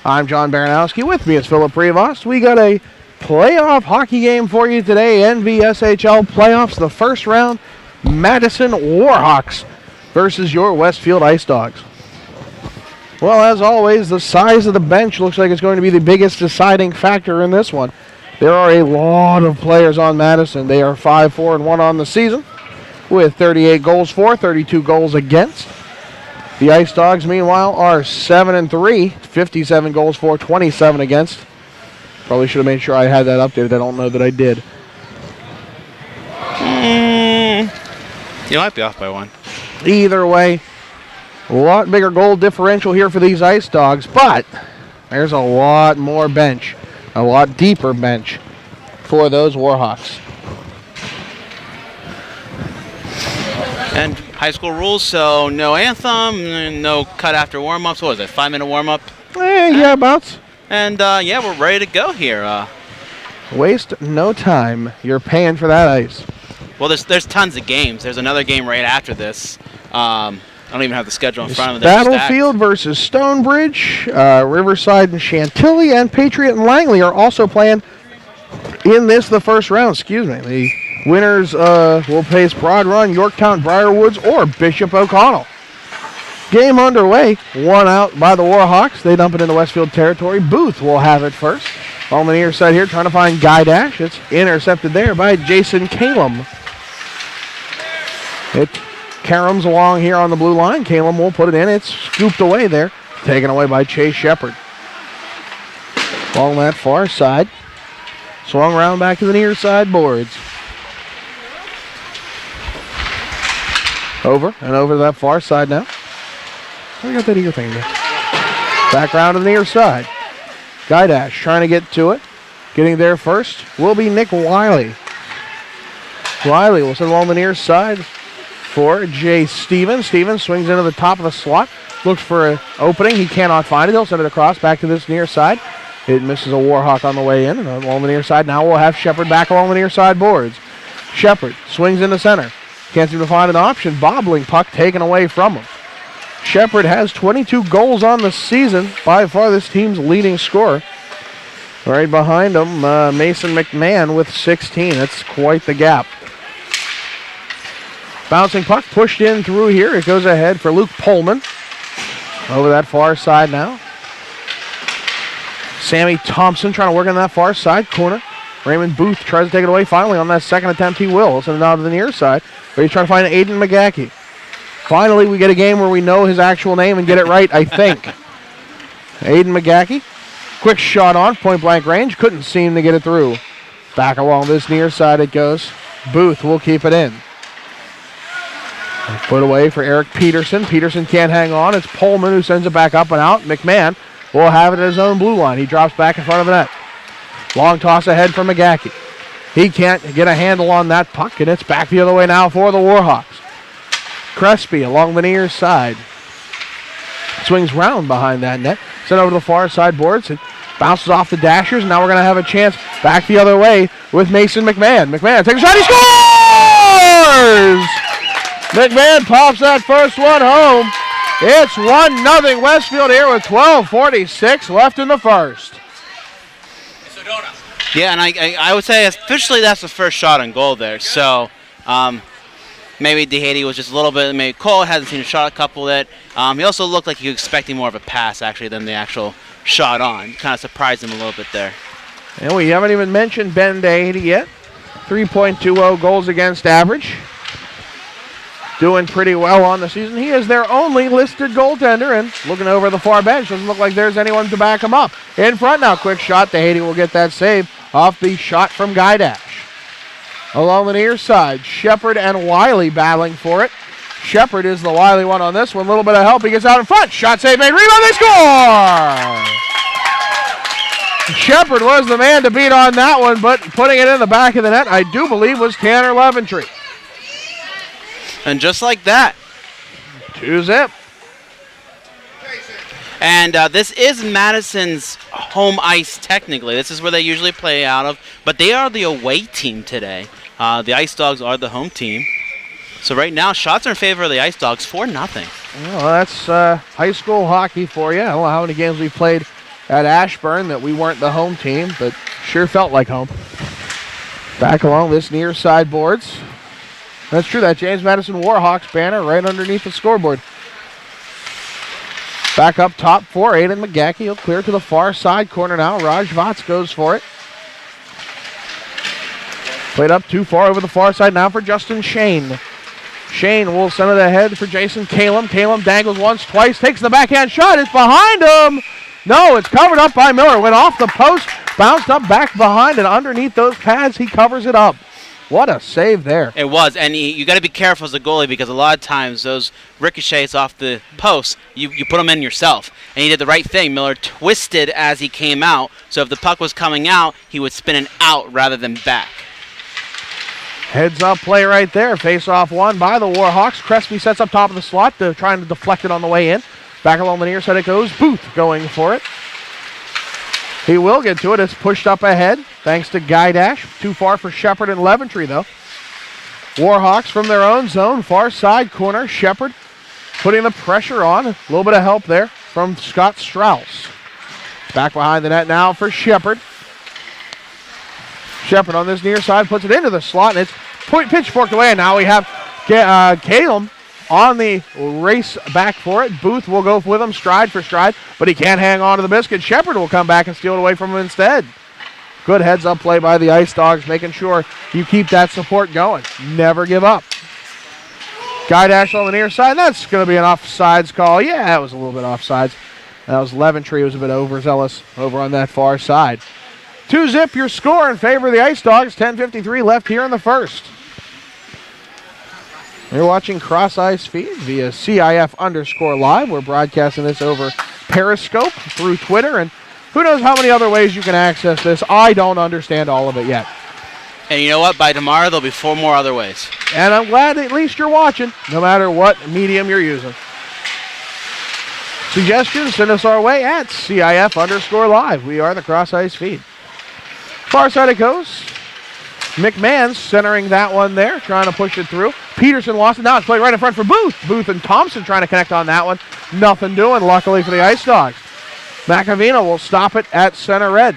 I'm John Baranowski. With me is Philip Prevost. We got a playoff hockey game for you today. NVSHL playoffs, the first round. Madison Warhawks versus your Westfield Ice Dogs. Well, as always, the size of the bench looks like it's going to be the biggest deciding factor in this one. There are a lot of players on Madison. They are 5-4-1 on the season with 38 goals for, 32 goals against. The Ice Dogs, meanwhile, are 7-3, 57 goals for, 27 against. Probably should have made sure I had that updated. I don't know that I did. You might be off by one. Either way, a lot bigger goal differential here for these Ice Dogs, but there's a lot more bench, a lot deeper bench for those Warhawks. And high school rules, so no anthem, no cut after warm-ups. What was it, 5-minute warm-up? Yeah, about. And yeah, we're ready to go here. Waste no time. You're paying for that ice. Well, there's tons of games. There's another game right after this. I don't even have the schedule in front of me. Battlefield versus Stonebridge, Riverside and Chantilly, and Patriot and Langley are also playing in this, the first round. Excuse me. The winners will face Broad Run, Yorktown, Briarwoods, or Bishop O'Connell. Game underway. One out by the Warhawks. They dump it into Westfield territory. Booth will have it first. On the near side here, trying to find Guy Dash. It's intercepted there by Jason Kalem. It caroms along here on the blue line. Kalem will put it in. It's scooped away there. Taken away by Chase Shepard. Along that far side. Swung around back to the near side boards. Over and over to that far side now. I got that ear thing there. Back round to the near side. Guy Dash trying to get to it. Getting there first will be Nick Wiley. Wiley will send along the near side for Jay Stevens. Stevens swings into the top of the slot. Looks for an opening. He cannot find it. He'll send it across back to this near side. It misses a Warhawk on the way in. And along the near side now we'll have Shepard back along the near side boards. Shepard swings into center. Can't seem to find an option. Bobbling puck taken away from him. Shepard has 22 goals on the season. By far this team's leading scorer. Right behind him, Mason McMahon with 16. That's quite the gap. Bouncing puck pushed in through here. It goes ahead for Luke Pullman. Over that far side now. Sammy Thompson trying to work on that far side corner. Raymond Booth tries to take it away. Finally, on that second attempt, he will. Send it down to the near side. But he's trying to find Aiden McGackey. Finally, we get a game where we know his actual name and get it right, I think. Aiden McGackey. Quick shot on, point-blank range. Couldn't seem to get it through. Back along this near side it goes. Booth will keep it in. Put away for Eric Peterson. Peterson can't hang on. It's Pullman who sends it back up and out. McMahon will have it at his own blue line. He drops back in front of the net. Long toss ahead for McGackey. He can't get a handle on that puck, and it's back the other way now for the Warhawks. Crespi along the near side. Swings round behind that net. Sent over to the far side boards. It bounces off the Dashers, and now we're going to have a chance back the other way with Mason McMahon. McMahon takes a shot. He scores! McMahon pops that first one home. It's 1-0 Westfield here with 12:46 left in the first. Yeah, and I would say officially that's the first shot on goal there. So maybe DeHady was just a little bit, maybe Cole hasn't seen a shot a couple of it. He also looked like he was expecting more of a pass actually than the actual shot on. Kind of surprised him a little bit there. And we haven't even mentioned Ben DeHady yet. 3.20 goals against average. Doing pretty well on the season. He is their only listed goaltender, and looking over the far bench, doesn't look like there's anyone to back him up. In front now, quick shot. DeHady will get that save off the shot from Guy Dash. Along the near side, Shepard and Wiley battling for it. Shepard is the Wiley one on this one. A little bit of help. He gets out in front. Shot save made. Rebound. They score! Shepard was the man to beat on that one, but putting it in the back of the net, I do believe, was Tanner Leventry. And just like that. 2-zip. And this is Madison's home ice technically. This is where they usually play out of. But they are the away team today. The Ice Dogs are the home team. So right now, shots are in favor of the Ice Dogs, 4-0. Well, that's high school hockey for you. I don't know how many games we've played at Ashburn that we weren't the home team, but sure felt like home. Back along this near side boards. That's true, that James Madison Warhawks banner right underneath the scoreboard. Back up top for Aiden McGackey. He'll clear to the far side corner now. Raj Vats goes for it. Played up too far over the far side now for Justin Shane. Shane will send it ahead for Jason Kalem. Kalem dangles once, twice, takes the backhand shot. It's behind him. No, it's covered up by Miller. Went off the post, bounced up back behind, and underneath those pads, he covers it up. What a save there. It was, and you got to be careful as a goalie because a lot of times those ricochets off the post, you put them in yourself. And he did the right thing. Miller twisted as he came out, so if the puck was coming out, he would spin it out rather than back. Heads up play right there. Face off won by the Warhawks. Crespi sets up top of the slot, trying to deflect it on the way in. Back along the near side it goes. Booth going for it. He will get to it. It's pushed up ahead thanks to Guy Dash. Too far for Shepard and Leventry, though. Warhawks from their own zone. Far side corner. Shepard putting the pressure on. A little bit of help there from Scott Strauss. Back behind the net now for Shepard. Shepard on this near side puts it into the slot, and it's pitchforked away. And now we have Calum on the race back for it. Booth will go with him stride for stride, but he can't hang on to the biscuit. Shepard will come back and steal it away from him instead. Good heads-up play by the Ice Dogs, making sure you keep that support going. Never give up. Guy Dash on the near side. That's going to be an offsides call. Yeah, that was a little bit offsides. That was Leventry, who was a bit overzealous over on that far side. 2-zip your score in favor of the Ice Dogs. 10:53 left here in the first. You're watching Cross Ice Feed via CIF_live. We're broadcasting this over Periscope through Twitter, and who knows how many other ways you can access this. I don't understand all of it yet. And you know what? By tomorrow, there'll be 4 more other ways. And I'm glad at least you're watching, no matter what medium you're using. Suggestions, send us our way at CIF_live. We are the Cross Ice Feed. Far side it goes. McMahon's centering that one there, trying to push it through. Peterson lost it. Now it's played right in front for Booth. Booth and Thompson trying to connect on that one. Nothing doing, luckily for the Ice Dogs. McAvina will stop it at center red.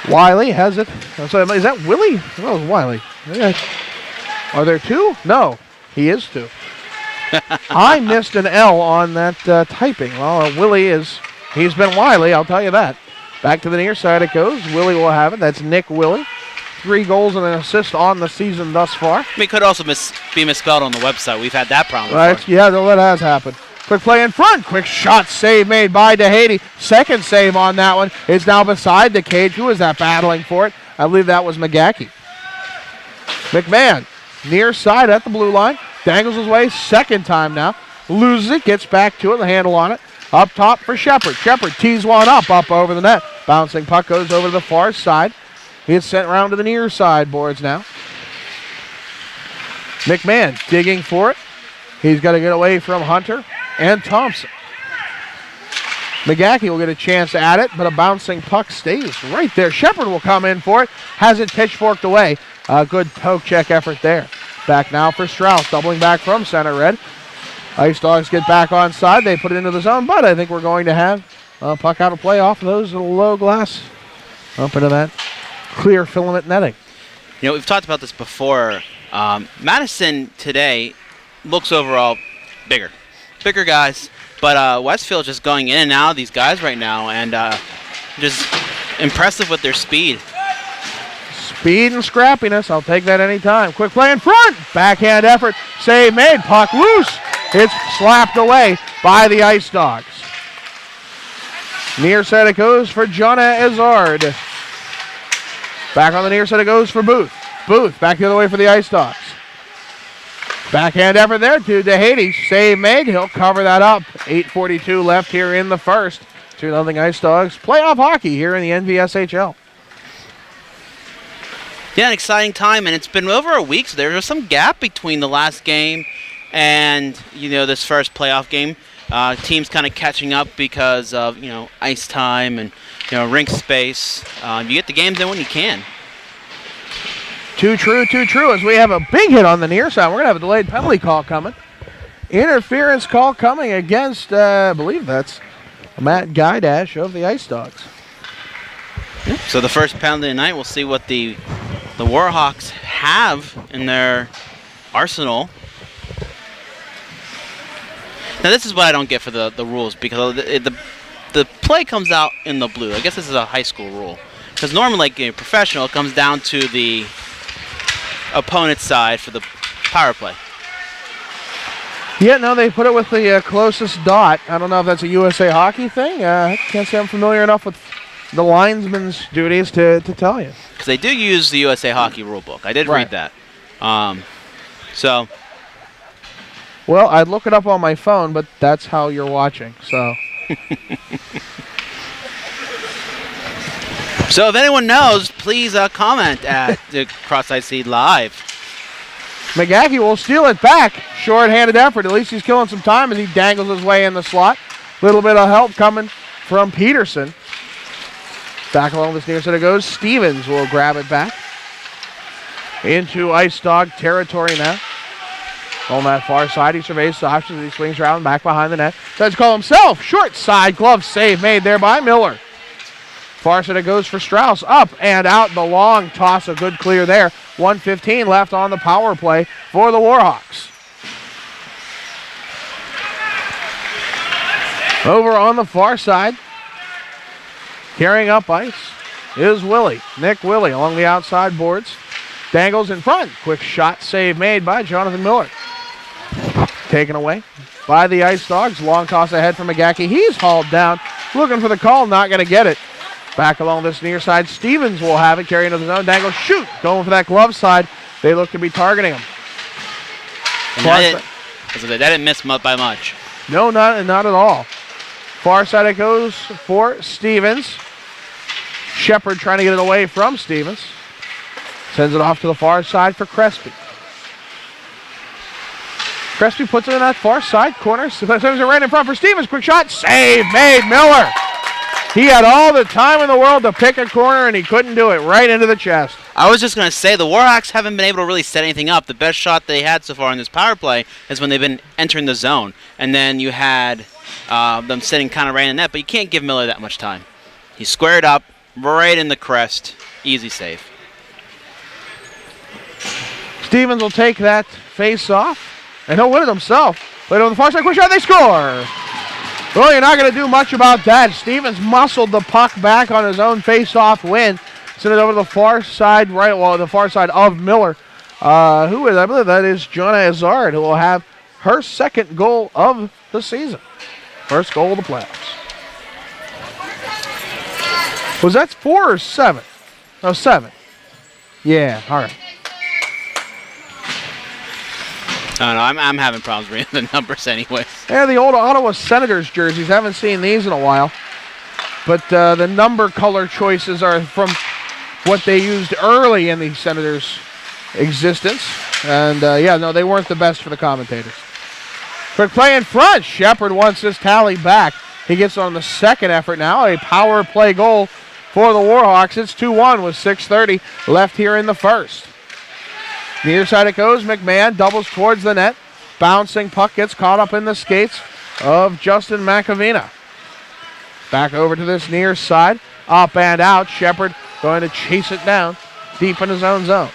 Wiley has it. So is that Willie? No, it's Wiley. Yeah. Are there 2? No, he is 2. I missed an L on that typing. Well, he's been Wiley, I'll tell you that. Back to the near side it goes. Willie will have it. That's Nick Willie. 3 goals and an assist on the season thus far. It could also be misspelled on the website. We've had that problem before. Yeah, that has happened. Quick play in front. Quick shot save made by DeHady. Second save on that one. It's now beside the cage. Who is that battling for it? I believe that was McGackey. McMahon, near side at the blue line. Dangles his way second time now. Loses it. Gets back to it. The handle on it. Up top for Shepard. Shepard tees one up over the net. Bouncing puck goes over to the far side. He gets sent around to the near side boards now. McMahon digging for it. He's got to get away from Hunter and Thompson. McGackey will get a chance at it, but a bouncing puck stays right there. Shepard will come in for it. Has it pitchforked away. A good poke check effort there. Back now for Strauss, doubling back from center red. Ice Dogs get back on side. They put it into the zone, but I think we're going to have a puck out of play off of those low glass up into that clear filament netting. You know, we've talked about this before. Madison today looks overall bigger guys, but Westfield just going in and out of these guys right now, and just impressive with their speed. Speed and scrappiness, I'll take that anytime. Quick play in front, backhand effort, save made, puck loose. It's slapped away by the Ice Dogs. Near side it goes for Jonah Ezard. Back on the near side it goes for Booth. Booth back the other way for the Ice Dogs. Backhand effort there to DeHady. Save made. He'll cover that up. 8:42 left here in the first. 2-0 Ice Dogs. Playoff hockey here in the NVSHL. Yeah, an exciting time, and it's been over a week, so there was some gap between the last game and, this first playoff game. Teams kind of catching up because of, ice time and, rink space. You get the games in when you can. Too true, as we have a big hit on the near side. We're going to have a delayed penalty call coming. Interference call coming against, I believe that's Matt Guidash of the Ice Dogs. So the first penalty of the night, we'll see what the Warhawks have in their arsenal. Now this is what I don't get for the rules, because the play comes out in the blue. I guess this is a high school rule. Because normally, like a professional, it comes down to the opponent's side for the power play. Yeah, no, they put it with the closest dot. I don't know if that's a USA Hockey thing. I can't say I'm familiar enough with the linesman's duties to tell you. Because they do use the USA Hockey rule book. I did read that. So. Well, I'd look it up on my phone, but that's how you're watching, so. So if anyone knows, please comment at the Cross-Eyed Seed Live. McGackie will steal it back. Short-handed effort. At least he's killing some time as he dangles his way in the slot. Little bit of help coming from Peterson. Back along this near side it goes. Stevens will grab it back. Into Ice Dog territory now. On that far side, he surveys the options as he swings around back behind the net. Tries to call himself. Short side glove save made there by Miller. Far side it goes for Strauss. Up and out the long toss. A good clear there. 1:15 left on the power play for the Warhawks. Over on the far side, carrying up ice, is Willie. Nick Willie along the outside boards. Dangles in front. Quick shot save made by Jonathan Miller. Taken away by the Ice Dogs. Long toss ahead from McGackie. He's hauled down. Looking for the call. Not going to get it. Back along this near side. Stevens will have it. Carry into the zone. Dangle. Shoot. Going for that glove side. They look to be targeting him. That didn't miss by much. No, not at all. Far side it goes for Stevens. Shepard trying to get it away from Stevens. Sends it off to the far side for Crespi. Crespi puts it in that far side corner. Sends it right in front for Stevens. Quick shot. Save made Miller. He had all the time in the world to pick a corner, and he couldn't do it. Right into the chest. I was just going to say, the Warhawks haven't been able to really set anything up. The best shot they had so far in this power play is when they've been entering the zone. And then you had them sitting kind of right in the net, but you can't give Miller that much time. He squared up, right in the crest. Easy save. Stevens will take that face off, and he'll win it himself. Played on the far side, quick shot, they score! Well, you're not going to do much about that. Stevens muscled the puck back on his own face-off win. Sent it over to the far side, the far side of Miller. I believe that is Jonna Hazard, who will have her second goal of the season. First goal of the playoffs. Was that 4 or 7? No, 7. Yeah, all right. I don't know, I'm having problems reading the numbers anyways. Yeah, the old Ottawa Senators jerseys. Haven't seen these in a while. But the number color choices are from what they used early in the Senators' existence. And, they weren't the best for the commentators. Quick play in front. Shepard wants this tally back. He gets on the second effort now. A power play goal for the Warhawks. It's 2-1 with 6:30 left here in the first. Near side it goes. McMahon doubles towards the net. Bouncing puck gets caught up in the skates of Justin McAvina. Back over to this near side. Up and out. Shepard going to chase it down deep in his own zone.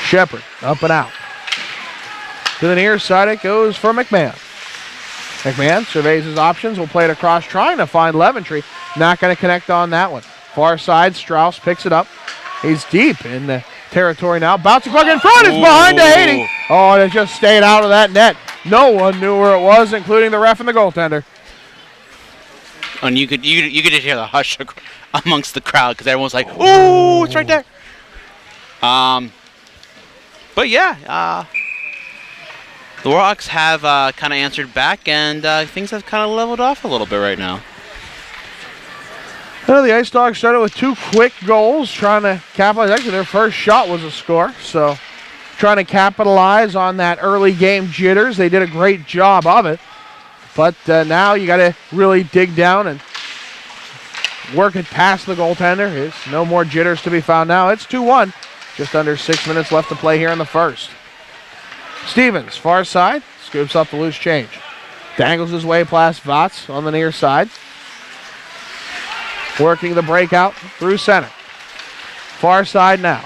Shepard up and out. To the near side it goes for McMahon. McMahon surveys his options. Will play it across trying to find Leventry. Not going to connect on that one. Far side. Strauss picks it up. He's deep in the territory now. Bouncing puck in front. It's behind Haiti. Oh, and it just stayed out of that net. No one knew where it was, including the ref and the goaltender. And you could just hear the hush amongst the crowd because everyone's like, "Ooh, it's right there." But yeah, the Warhawks have kind of answered back, and things have kind of leveled off a little bit right now. Well, the Ice Dogs started with 2 quick goals, trying to capitalize. Actually, their first shot was a score, so trying to capitalize on that early game jitters. They did a great job of it, but now you got to really dig down and work it past the goaltender. There's no more jitters to be found now. It's 2-1. Just under 6 minutes left to play here in the first. Stevens, far side, scoops up the loose change. Dangles his way past Votz on the near side. Working the breakout through center. Far side now.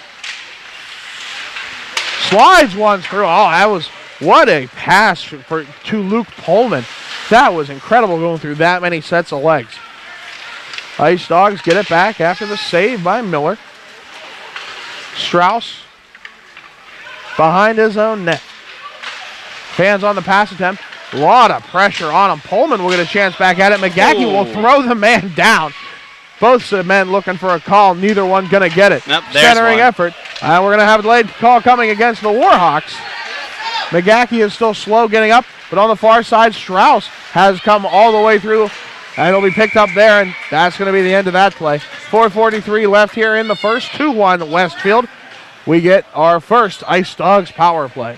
Slides one through. Oh, what a pass to Luke Pullman. That was incredible going through that many sets of legs. Ice Dogs get it back after the save by Miller. Strauss behind his own net. Fans on the pass attempt. A lot of pressure on him. Pullman will get a chance back at it. McGackie will throw the man down. Both men looking for a call. Neither one going to get it. Nope, centering effort. We're going to have a delayed call coming against the Warhawks. McGackie is still slow getting up, but on the far side, Strauss has come all the way through, and it'll be picked up there, and that's going to be the end of that play. 4:43 left here in the first. 2-1 Westfield. We get our first Ice Dogs power play.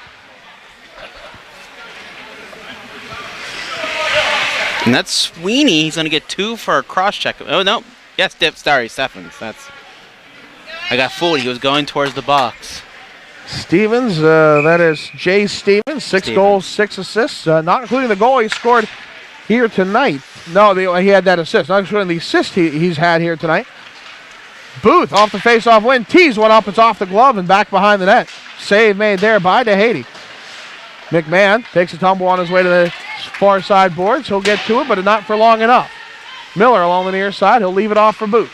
And that's Sweeney. He's going to get 2 for a cross check. Oh, no. Yes, sorry, Stephens. I got fooled. He was going towards the box. Stevens, that is Jay Stevens, 6 goals, 6 assists, not including the goal he scored here tonight. No, he had that assist, not including the assist he's had here tonight. Booth off the face-off win, tees one up, it's off the glove and back behind the net. Save made there by DeHady. McMahon takes a tumble on his way to the far side boards. He'll get to it, but not for long enough. Miller along the near side. He'll leave it off for Booth.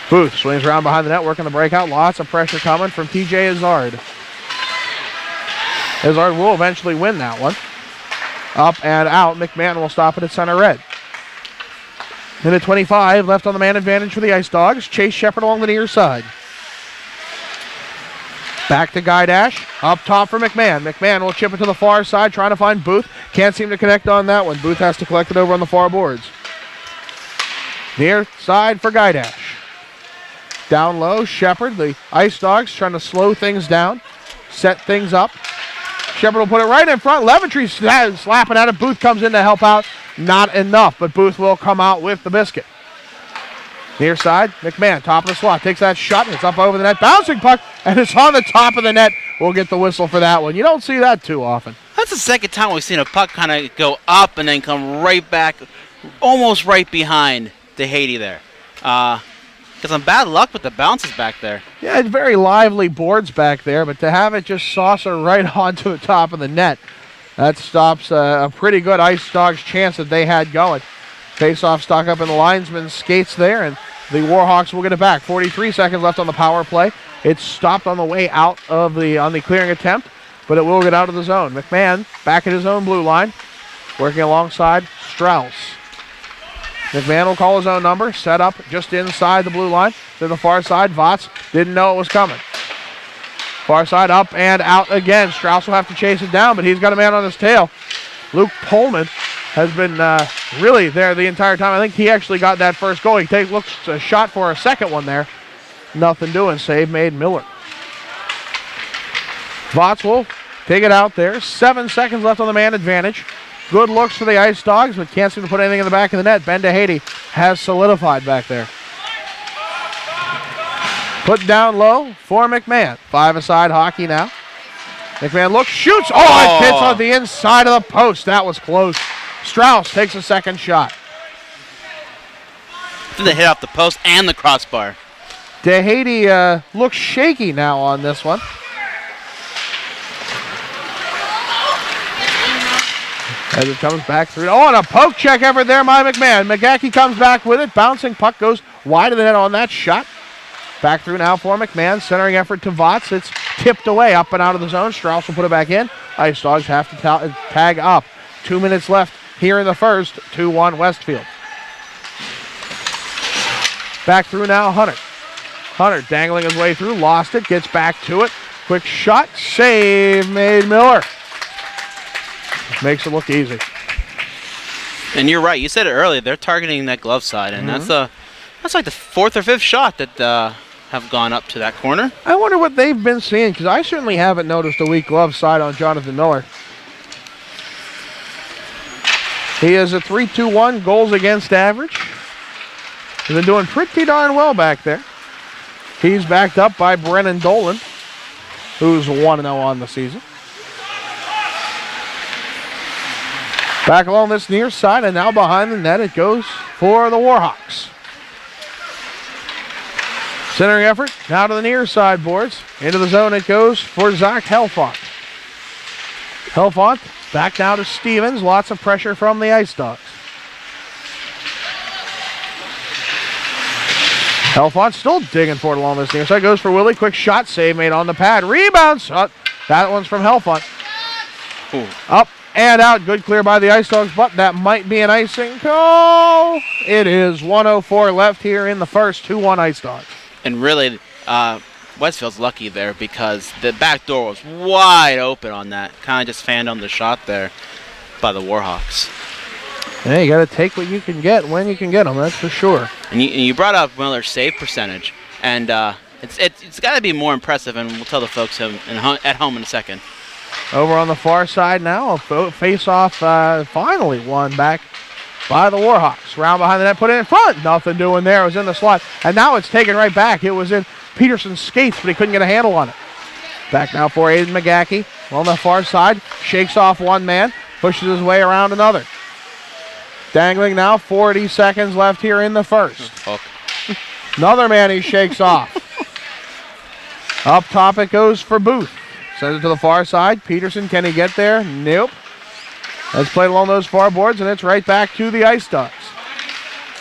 Booth swings around behind the net, working the breakout. Lots of pressure coming from TJ Izzard. Izzard will eventually win that one. Up and out. McMahon will stop it at center red. Minute 25 left on the man advantage for the Ice Dogs. Chase Shepard along the near side. Back to Guy Dash. Up top for McMahon. McMahon will chip it to the far side, trying to find Booth. Can't seem to connect on that one. Booth has to collect it over on the far boards. Near side for Guy Dash. Down low, Shepard. The Ice Dogs trying to slow things down, set things up. Shepard will put it right in front. Leventry slapping at it. Booth comes in to help out. Not enough, but Booth will come out with the biscuit. Near side, McMahon, top of the slot, takes that shot, and it's up over the net. Bouncing puck, and it's on the top of the net. We'll get the whistle for that one. You don't see that too often. That's the second time we've seen a puck kind of go up and then come right back, almost right behind DeHady there. Got some bad luck with the bounces back there. Yeah, it's very lively boards back there, but to have it just saucer right onto the top of the net, that stops a pretty good Ice Dogs chance that they had going. Face-off stuck up in the linesman's skates there, and the Warhawks will get it back. 43 seconds left on the power play. It's stopped on the way out of on the clearing attempt, but it will get out of the zone. McMahon back at his own blue line, working alongside Strauss. McMahon will call his own number, set up just inside the blue line. To the far side, Votz didn't know it was coming. Far side up and out again. Strauss will have to chase it down, but he's got a man on his tail. Luke Pullman has been really there the entire time. I think he actually got that first goal. He looks a shot for a second one there. Nothing doing. Save made Miller. Votz will take it out there. 7 seconds left on the man advantage. Good looks for the Ice Dogs, but can't seem to put anything in the back of the net. Ben DeHady has solidified back there. Put down low for McMahon. 5-a-side hockey now. McMahon looks, shoots. Oh, it hits on the inside of the post. That was close. Strauss takes a second shot. Then they hit off the post and the crossbar. DeHady looks shaky now on this one. As it comes back through. Oh, and a poke check effort there by McMahon. McGackie comes back with it. Bouncing puck goes wide of the net on that shot. Back through now for McMahon. Centering effort to Votz. It's tipped away up and out of the zone. Strauss will put it back in. Ice Dogs have to tag up. 2 minutes left here in the first. 2-1 Westfield. Back through now, Hunter. Hunter dangling his way through. Lost it. Gets back to it. Quick shot. Save made Miller. Makes it look easy. And you're right. You said it earlier. They're targeting that glove side, and that's like the 4th or 5th shot that have gone up to that corner. I wonder what they've been seeing, because I certainly haven't noticed a weak glove side on Jonathan Miller. He is a 3.21 goals against average. He's been doing pretty darn well back there. He's backed up by Brennan Dolan, who's 1-0 on the season. Back along this near side, and now behind the net it goes for the Warhawks. Centering effort, now to the near side boards. Into the zone it goes for Zach Helfont. Helfont back now to Stevens. Lots of pressure from the Ice Dogs. Helfont still digging for it along this near side. Goes for Willie. Quick shot, save made on the pad. Rebounds. That one's from Helfont. Up and out. Good clear by the Ice Dogs, but that might be an icing call. It is 1:04 left here in the first. 2-1 Ice Dogs. And really, Westfield's lucky there because the back door was wide open on that. Kind of just fanned on the shot there by the Warhawks. Yeah, you got to take what you can get when you can get them, that's for sure. And you brought up Miller's save percentage, and it's got to be more impressive, and we'll tell the folks at home in a second. Over on the far side now, a face-off finally won back by the Warhawks. Round behind the net, put it in front. Nothing doing there. It was in the slot. And now it's taken right back. It was in Peterson's skates, but he couldn't get a handle on it. Back now for Aiden McGackey. On the far side, shakes off one man, pushes his way around another. Dangling now, 40 seconds left here in the first. Another man he shakes off. Up top it goes for Booth. Sends it to the far side. Peterson, can he get there? Nope. Let's play along those far boards, and it's right back to the Ice Dogs.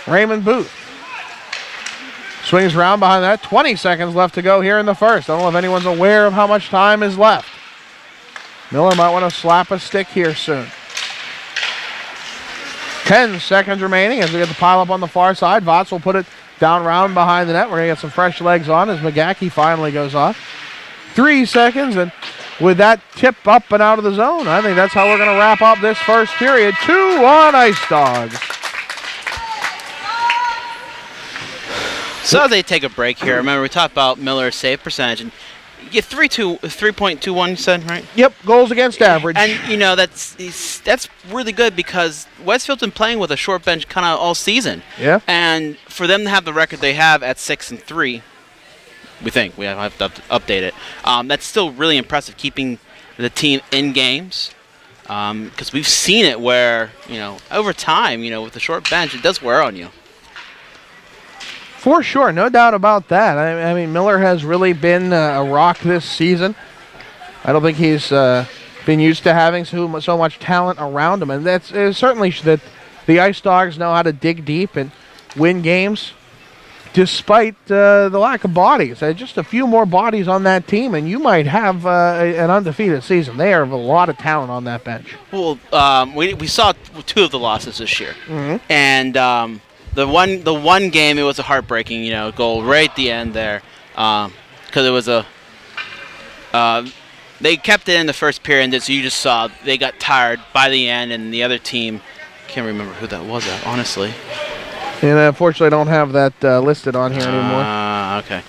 Raymond Booth swings around behind that. 20 seconds left to go here in the first. I don't know if anyone's aware of how much time is left. Miller might want to slap a stick here soon. 10 seconds remaining as we get the pile up on the far side. Votz will put it down round behind the net. We're going to get some fresh legs on as McGackey finally goes off. 3 seconds, and with that tip up and out of the zone, I think that's how we're going to wrap up this first period. 2-1 Ice Dogs. So as they take a break here, remember we talked about Miller's save percentage, and you get 3.21, you said, right? Yep, goals against average. And, you know, that's really good because Westfield's been playing with a short bench kind of all season. Yeah. And for them to have the record they have at 6-3, we think we have to update it. That's still really impressive, keeping the team in games. Because we've seen it where, you know, over time, you know, with the short bench, it does wear on you. For sure, no doubt about that. I mean, Miller has really been a rock this season. I don't think he's been used to having so much talent around him, and that's certainly that the Ice Dogs know how to dig deep and win games despite the lack of bodies. Just a few more bodies on that team, and you might have an undefeated season. They have a lot of talent on that bench. Well, we saw 2 of the losses this year, and the one game, it was a heartbreaking, you know, goal right at the end there, because it was they kept it in the first period, and so you just saw they got tired by the end, and the other team, can't remember who that was, honestly. And unfortunately, I don't have that listed on here anymore. Okay.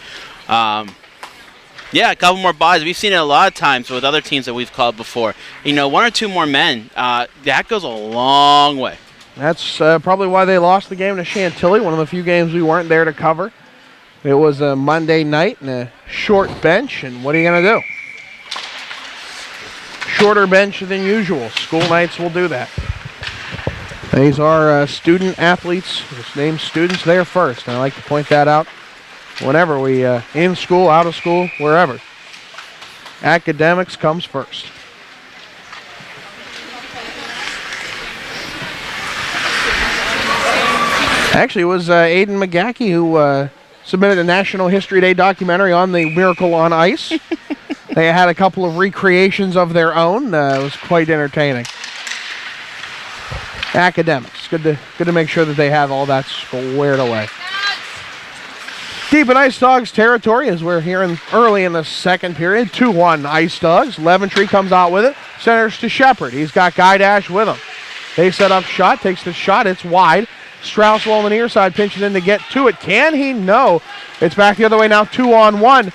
Yeah, a couple more bodies. We've seen it a lot of times with other teams that we've called before. You know, 1 or 2 more men, that goes a long way. That's probably why they lost the game to Chantilly, one of the few games we weren't there to cover. It was a Monday night and a short bench, and what are you going to do? Shorter bench than usual. School nights will do that. These are student athletes. Just name students there first. And I like to point that out whenever we, in school, out of school, wherever. Academics comes first. Actually, it was Aiden McGackey who submitted a National History Day documentary on the Miracle on Ice. They had a couple of recreations of their own. It was quite entertaining. Academics. Good to make sure that they have all that squared away. Deep in Ice Dogs territory as we're here early in the second period. 2-1 Ice Dogs. Leventree comes out with it. Centers to Shepard. He's got Guy Dash with him. They set up shot. Takes the shot. It's wide. Strauss on the near side pinches in to get to it. Can he? No. It's back the other way now. 2-on-1.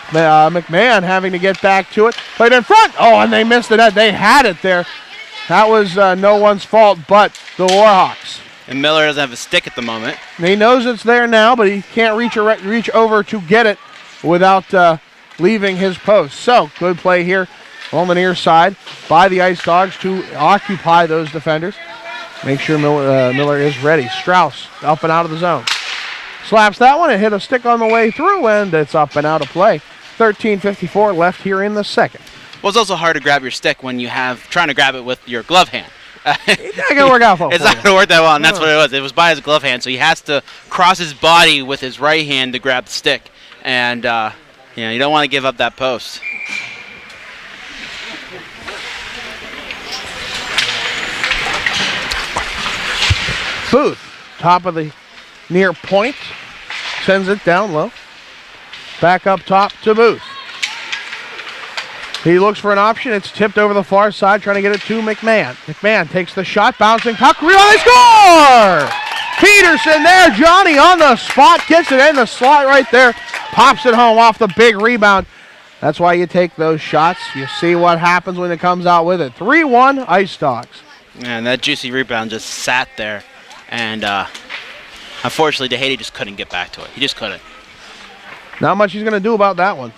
McMahon having to get back to it. Played in front. Oh, and they missed it. They had it there. That was no one's fault but the Warhawks. And Miller doesn't have a stick at the moment. He knows it's there now, but he can't reach over to get it without leaving his post. So, good play here on the near side by the Ice Dogs to occupy those defenders. Make sure Miller is ready. Strauss up and out of the zone. Slaps that one and hit a stick on the way through, and it's up and out of play. 13:54 left here in the second. Well, it's also hard to grab your stick when you have trying to grab it with your glove hand. It's not going to work out for It's not going to work that well, and that's what it was. It was by his glove hand, so he has to cross his body with his right hand to grab the stick. And, you don't want to give up that post. Booth, top of the near point, sends it down low. Back up top to Booth. He looks for an option. It's tipped over the far side, trying to get it to McMahon. McMahon takes the shot, bouncing puck. They score! Peterson there, Johnny on the spot, gets it in the slot right there, pops it home off the big rebound. That's why you take those shots. You see what happens when it comes out with it. 3-1 Ice Dogs. And that juicy rebound just sat there. And unfortunately, DeHady just couldn't get back to it. He just couldn't. Not much he's going to do about that one.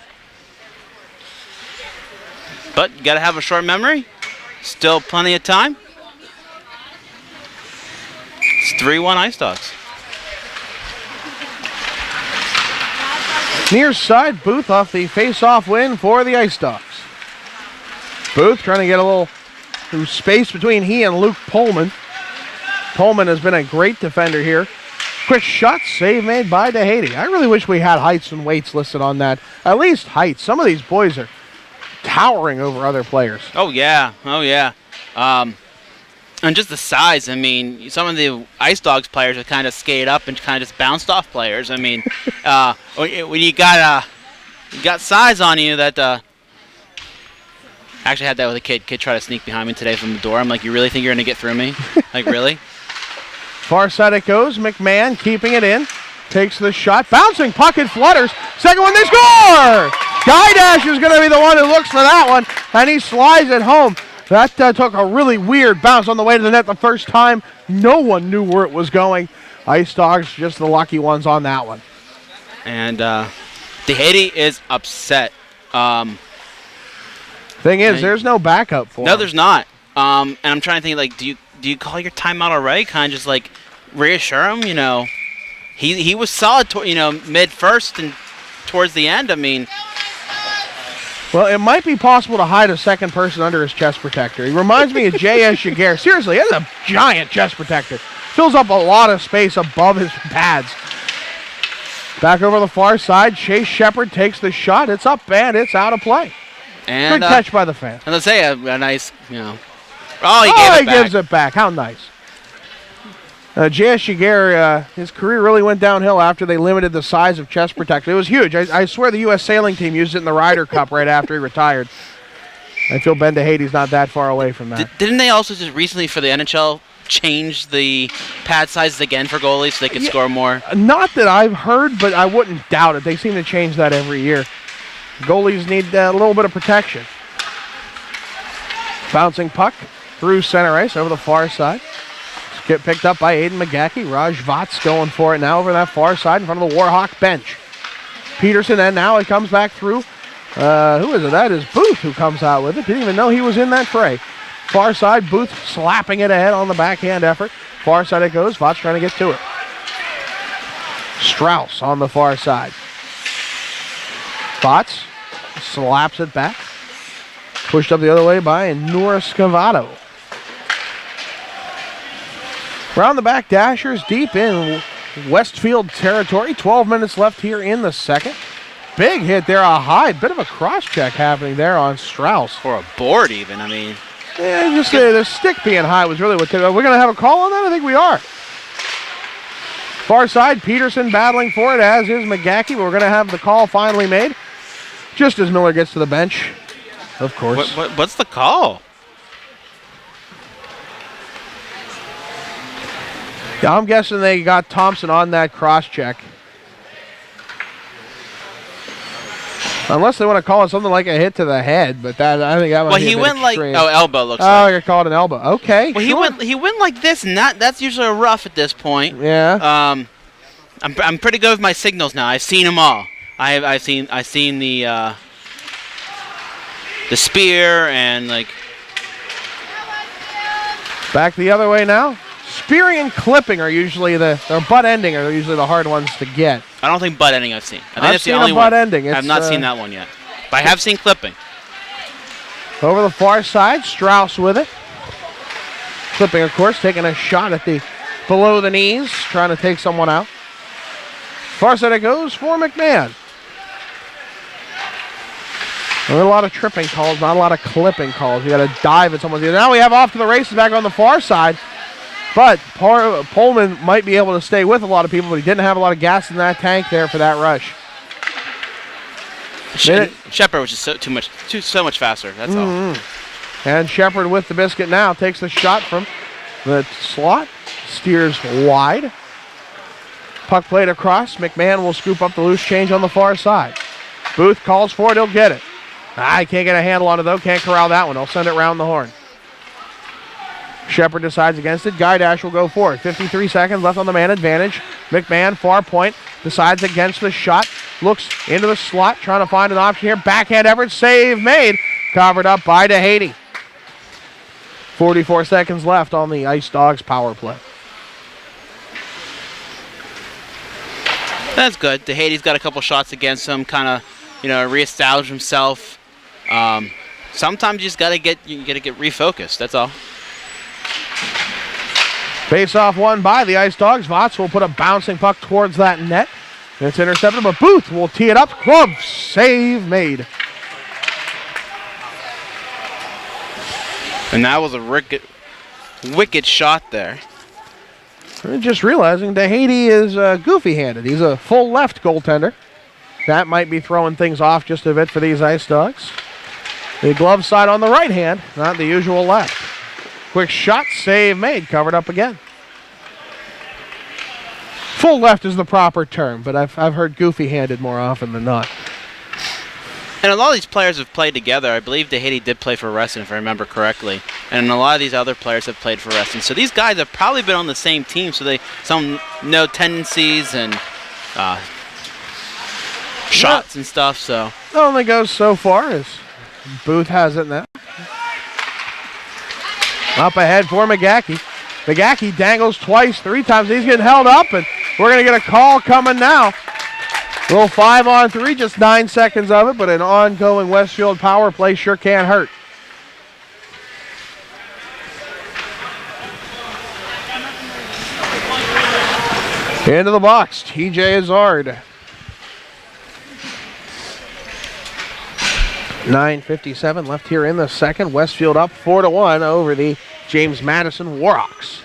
But you got to have a short memory. Still plenty of time. It's 3-1 Ice Dogs. Near side, Booth off the face-off win for the Ice Dogs. Booth trying to get a little space between he and Luke Pullman. Pullman has been a great defender here. Quick shot, save made by DeHady. I really wish we had heights and weights listed on that. At least heights. Some of these boys are towering over other players. Oh, yeah. And just the size. I mean, some of the Ice Dogs players are kind of skate up and kind of just bounced off players. I mean, when you got size on you that actually had that with a kid. Kid tried to sneak behind me today from the door. I'm like, you really think you're going to get through me? Like, really? Far side it goes. McMahon keeping it in. Takes the shot. Bouncing puck, it flutters. Second one, they score! Guy Dash is going to be the one who looks for that one, and he slides it home. That took a really weird bounce on the way to the net the first time. No one knew where it was going. Ice Dogs just the lucky ones on that one. And DeHady is upset. Thing is, there's no backup for him. No, there's not. And I'm trying to think, like, do you call your timeout already? Kind of just, like, reassure him, He was solid, mid first and towards the end. I mean, well, it might be possible to hide a second person under his chest protector. He reminds me of J.S. Jaguar. Seriously, he has a giant chest protector. Fills up a lot of space above his pads. Back over the far side, Chase Shepard takes the shot. It's up and it's out of play. And good catch by the fan. And let's say a nice, Oh, he gives it back. How nice. J.S. Jaguar, his career really went downhill after they limited the size of chest protector. It was huge. I swear the U.S. sailing team used it in the Ryder Cup right after he retired. I feel Ben DeHady's not that far away from that. Didn't they also just recently for the NHL change the pad sizes again for goalies so they could score more? Not that I've heard, but I wouldn't doubt it. They seem to change that every year. Goalies need a little bit of protection. Bouncing puck through center ice over the far side. Get picked up by Aiden McGackey. Raj Vats going for it now over that far side in front of the Warhawk bench. Peterson, and now it comes back through. Who is it? That is Booth who comes out with it. Didn't even know he was in that fray. Far side, Booth slapping it ahead on the backhand effort. Far side it goes. Vats trying to get to it. Strauss on the far side. Vats slaps it back. Pushed up the other way by Noor Scavato. Round the back, Dashers deep in Westfield territory. 12 minutes left here in the second. Big hit there, a high. Bit of a cross-check happening there on Strauss. Or a board even, I mean. Yeah, just the stick being high was really what did it. We're going to have a call on that? I think we are. Far side, Peterson battling for it, as is McGackey. But we're going to have the call finally made. Just as Miller gets to the bench, of course. What's the call? Yeah, I'm guessing they got Thompson on that cross-check. Unless they want to call it something like a hit to the head, but that I think that might be a bit went extreme. like elbow looks like. Oh, you're calling an elbow. Okay. Well, sure. he went like this, and that's usually a rough at this point. Yeah. I'm pretty good with my signals now. I've seen them all. I've seen the the spear and like. Back the other way now. Spearing and clipping are usually or butt ending are usually the hard ones to get. I don't think butt ending I've seen. I think I've that's seen the only a butt one. ending. I've not seen that one yet, but I have seen clipping. Over the far side, Strauss with it. Clipping, of course, taking a shot at the below the knees, trying to take someone out. Far side it goes for McMahon. Not a lot of tripping calls, not a lot of clipping calls. You got to dive at someone's ear. Now we have off to the races back on the far side. But Pullman might be able to stay with a lot of people, but he didn't have a lot of gas in that tank there for that rush. Shepard was just so much faster. That's all. And Shepard with the biscuit now takes the shot from the slot, steers wide. Puck played across. McMahon will scoop up the loose change on the far side. Booth calls for it. He'll get it. He can't get a handle on it, though. Can't corral that one. He'll send it round the horn. Shepard decides against it. Guy Dash will go for it. 53 seconds left on the man advantage. McMahon, far point, decides against the shot. Looks into the slot, trying to find an option here. Backhand effort, save made. Covered up by DeHady. 44 seconds left on the Ice Dogs power play. That's good. DeHady's got a couple shots against him, kind of, reestablish himself. Sometimes you just gotta get refocused. That's all. Face-off won by the Ice Dogs. Votz will put a bouncing puck towards that net. It's intercepted, but Booth will tee it up. Glove save made. And that was a wicked shot there. I'm just realizing DeHady is goofy-handed. He's a full left goaltender. That might be throwing things off just a bit for these Ice Dogs. The glove side on the right hand, not the usual left. Quick shot, save made, covered up again. Full left is the proper term, but I've heard goofy-handed more often than not. And a lot of these players have played together. I believe DeHady did play for Reston, if I remember correctly. And a lot of these other players have played for Reston. So these guys have probably been on the same team, so some know tendencies and shots and stuff. So it only goes so far as Booth has it now. Up ahead for McGackey. McGackey dangles twice, 3 times. He's getting held up, and we're going to get a call coming now. Little 5-on-3, just 9 seconds of it, but an ongoing Westfield power play sure can't hurt. Into the box, TJ Azard. 9:57 left here in the second. Westfield up 4-1 over the James Madison Warhawks.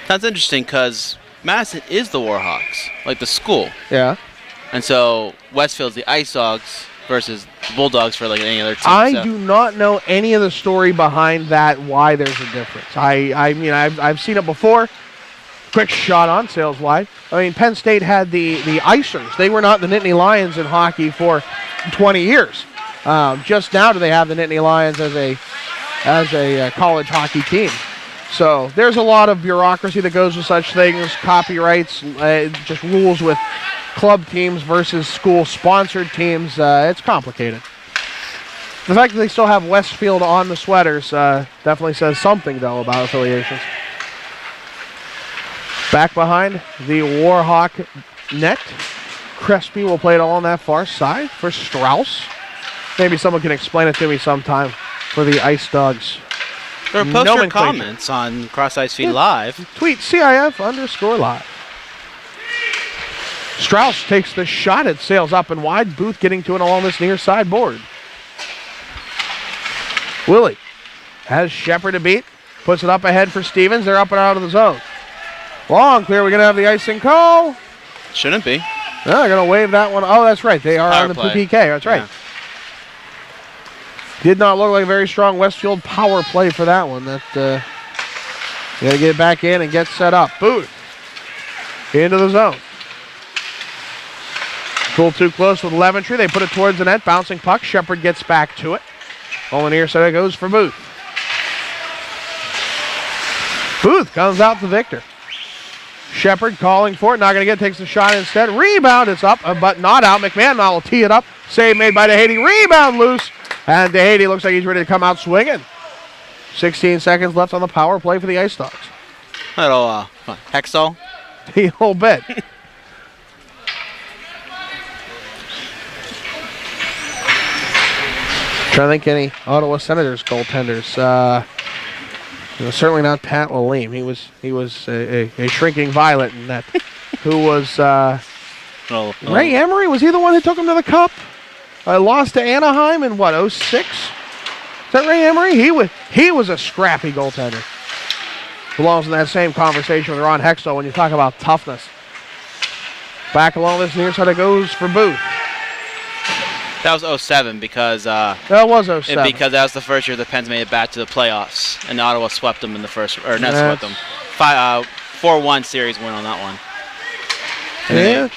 That's interesting because Madison is the Warhawks, like the school. Yeah. And so Westfield's the Ice Dogs versus the Bulldogs for like any other team. I do not know any of the story behind that, why there's a difference. I mean, I've seen it before. Quick shot on, sails wide. I mean, Penn State had the Icers. They were not the Nittany Lions in hockey for 20 years. Just now do they have the Nittany Lions as a college hockey team. So there's a lot of bureaucracy that goes with such things, copyrights, just rules with club teams versus school-sponsored teams. It's complicated. The fact that they still have Westfield on the sweaters definitely says something, though, about affiliations. Back behind the Warhawk net. Crespi will play it all on that far side for Strauss. Maybe someone can explain it to me sometime for the Ice Dogs. Or post your comments on Cross Ice Feed Live. Tweet CIF_live. Strauss takes the shot. It sails up and wide. Booth getting to it along this near side board. Willie has Shepard to beat. Puts it up ahead for Stevens. They're up and out of the zone. Long clear. We're going to have the icing call. Shouldn't be. No, they're going to wave that one. Oh, that's right. They are on the PK. That's right. Did not look like a very strong Westfield power play for that one. That you got to get back in and get set up. Booth into the zone. Pull too close with Leventry. They put it towards the net. Bouncing puck. Shepard gets back to it. On the near side it goes for Booth. Booth comes out the victor. Shepard calling for it. Not going to get it. Takes the shot instead. Rebound. It's up, but not out. McMahon now will tee it up. Save made by DeHady. Rebound loose. And DeHady looks like he's ready to come out swinging. 16 seconds left on the power play for the Ice Dogs. Little Hexall. A little bit. Trying to think any Ottawa Senators goaltenders. Certainly not Pat Lalime. He was a shrinking violet in that. Who was Ray Emery? Was he the one who took him to the Cup? Lost to Anaheim in what, 06? Is that Ray Emery? He was a scrappy goaltender. Belongs in that same conversation with Ron Hextall when you talk about toughness. Back along this near side, it goes for Booth. That was 07 because That was 07. Because that was the first year the Pens made it back to the playoffs, and Ottawa swept them in the first, or not swept them. 4-1 series win on that one. Yeah,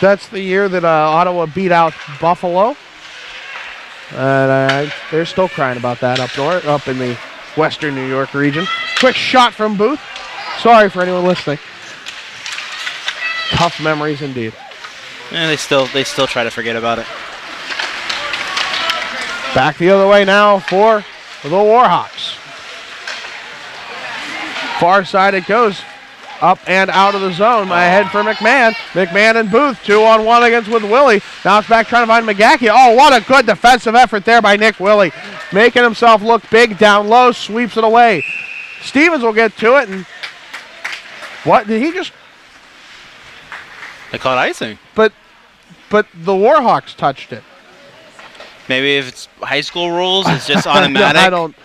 that's the year that Ottawa beat out Buffalo. And they're still crying about that up north, up in the Western New York region. Quick shot from Booth. Sorry for anyone listening. Tough memories indeed. And they still try to forget about it. Back the other way now for the Warhawks. Far side it goes. Up and out of the zone. Ahead for McMahon. McMahon and Booth. 2-on-1 against with Willie. Now it's back trying to find McGackie. Oh, what a good defensive effort there by Nick Willie. Making himself look big down low. Sweeps it away. Stevens will get to it. And what did he just? They called icing. But the Warhawks touched it. Maybe if it's high school rules, it's just automatic. I don't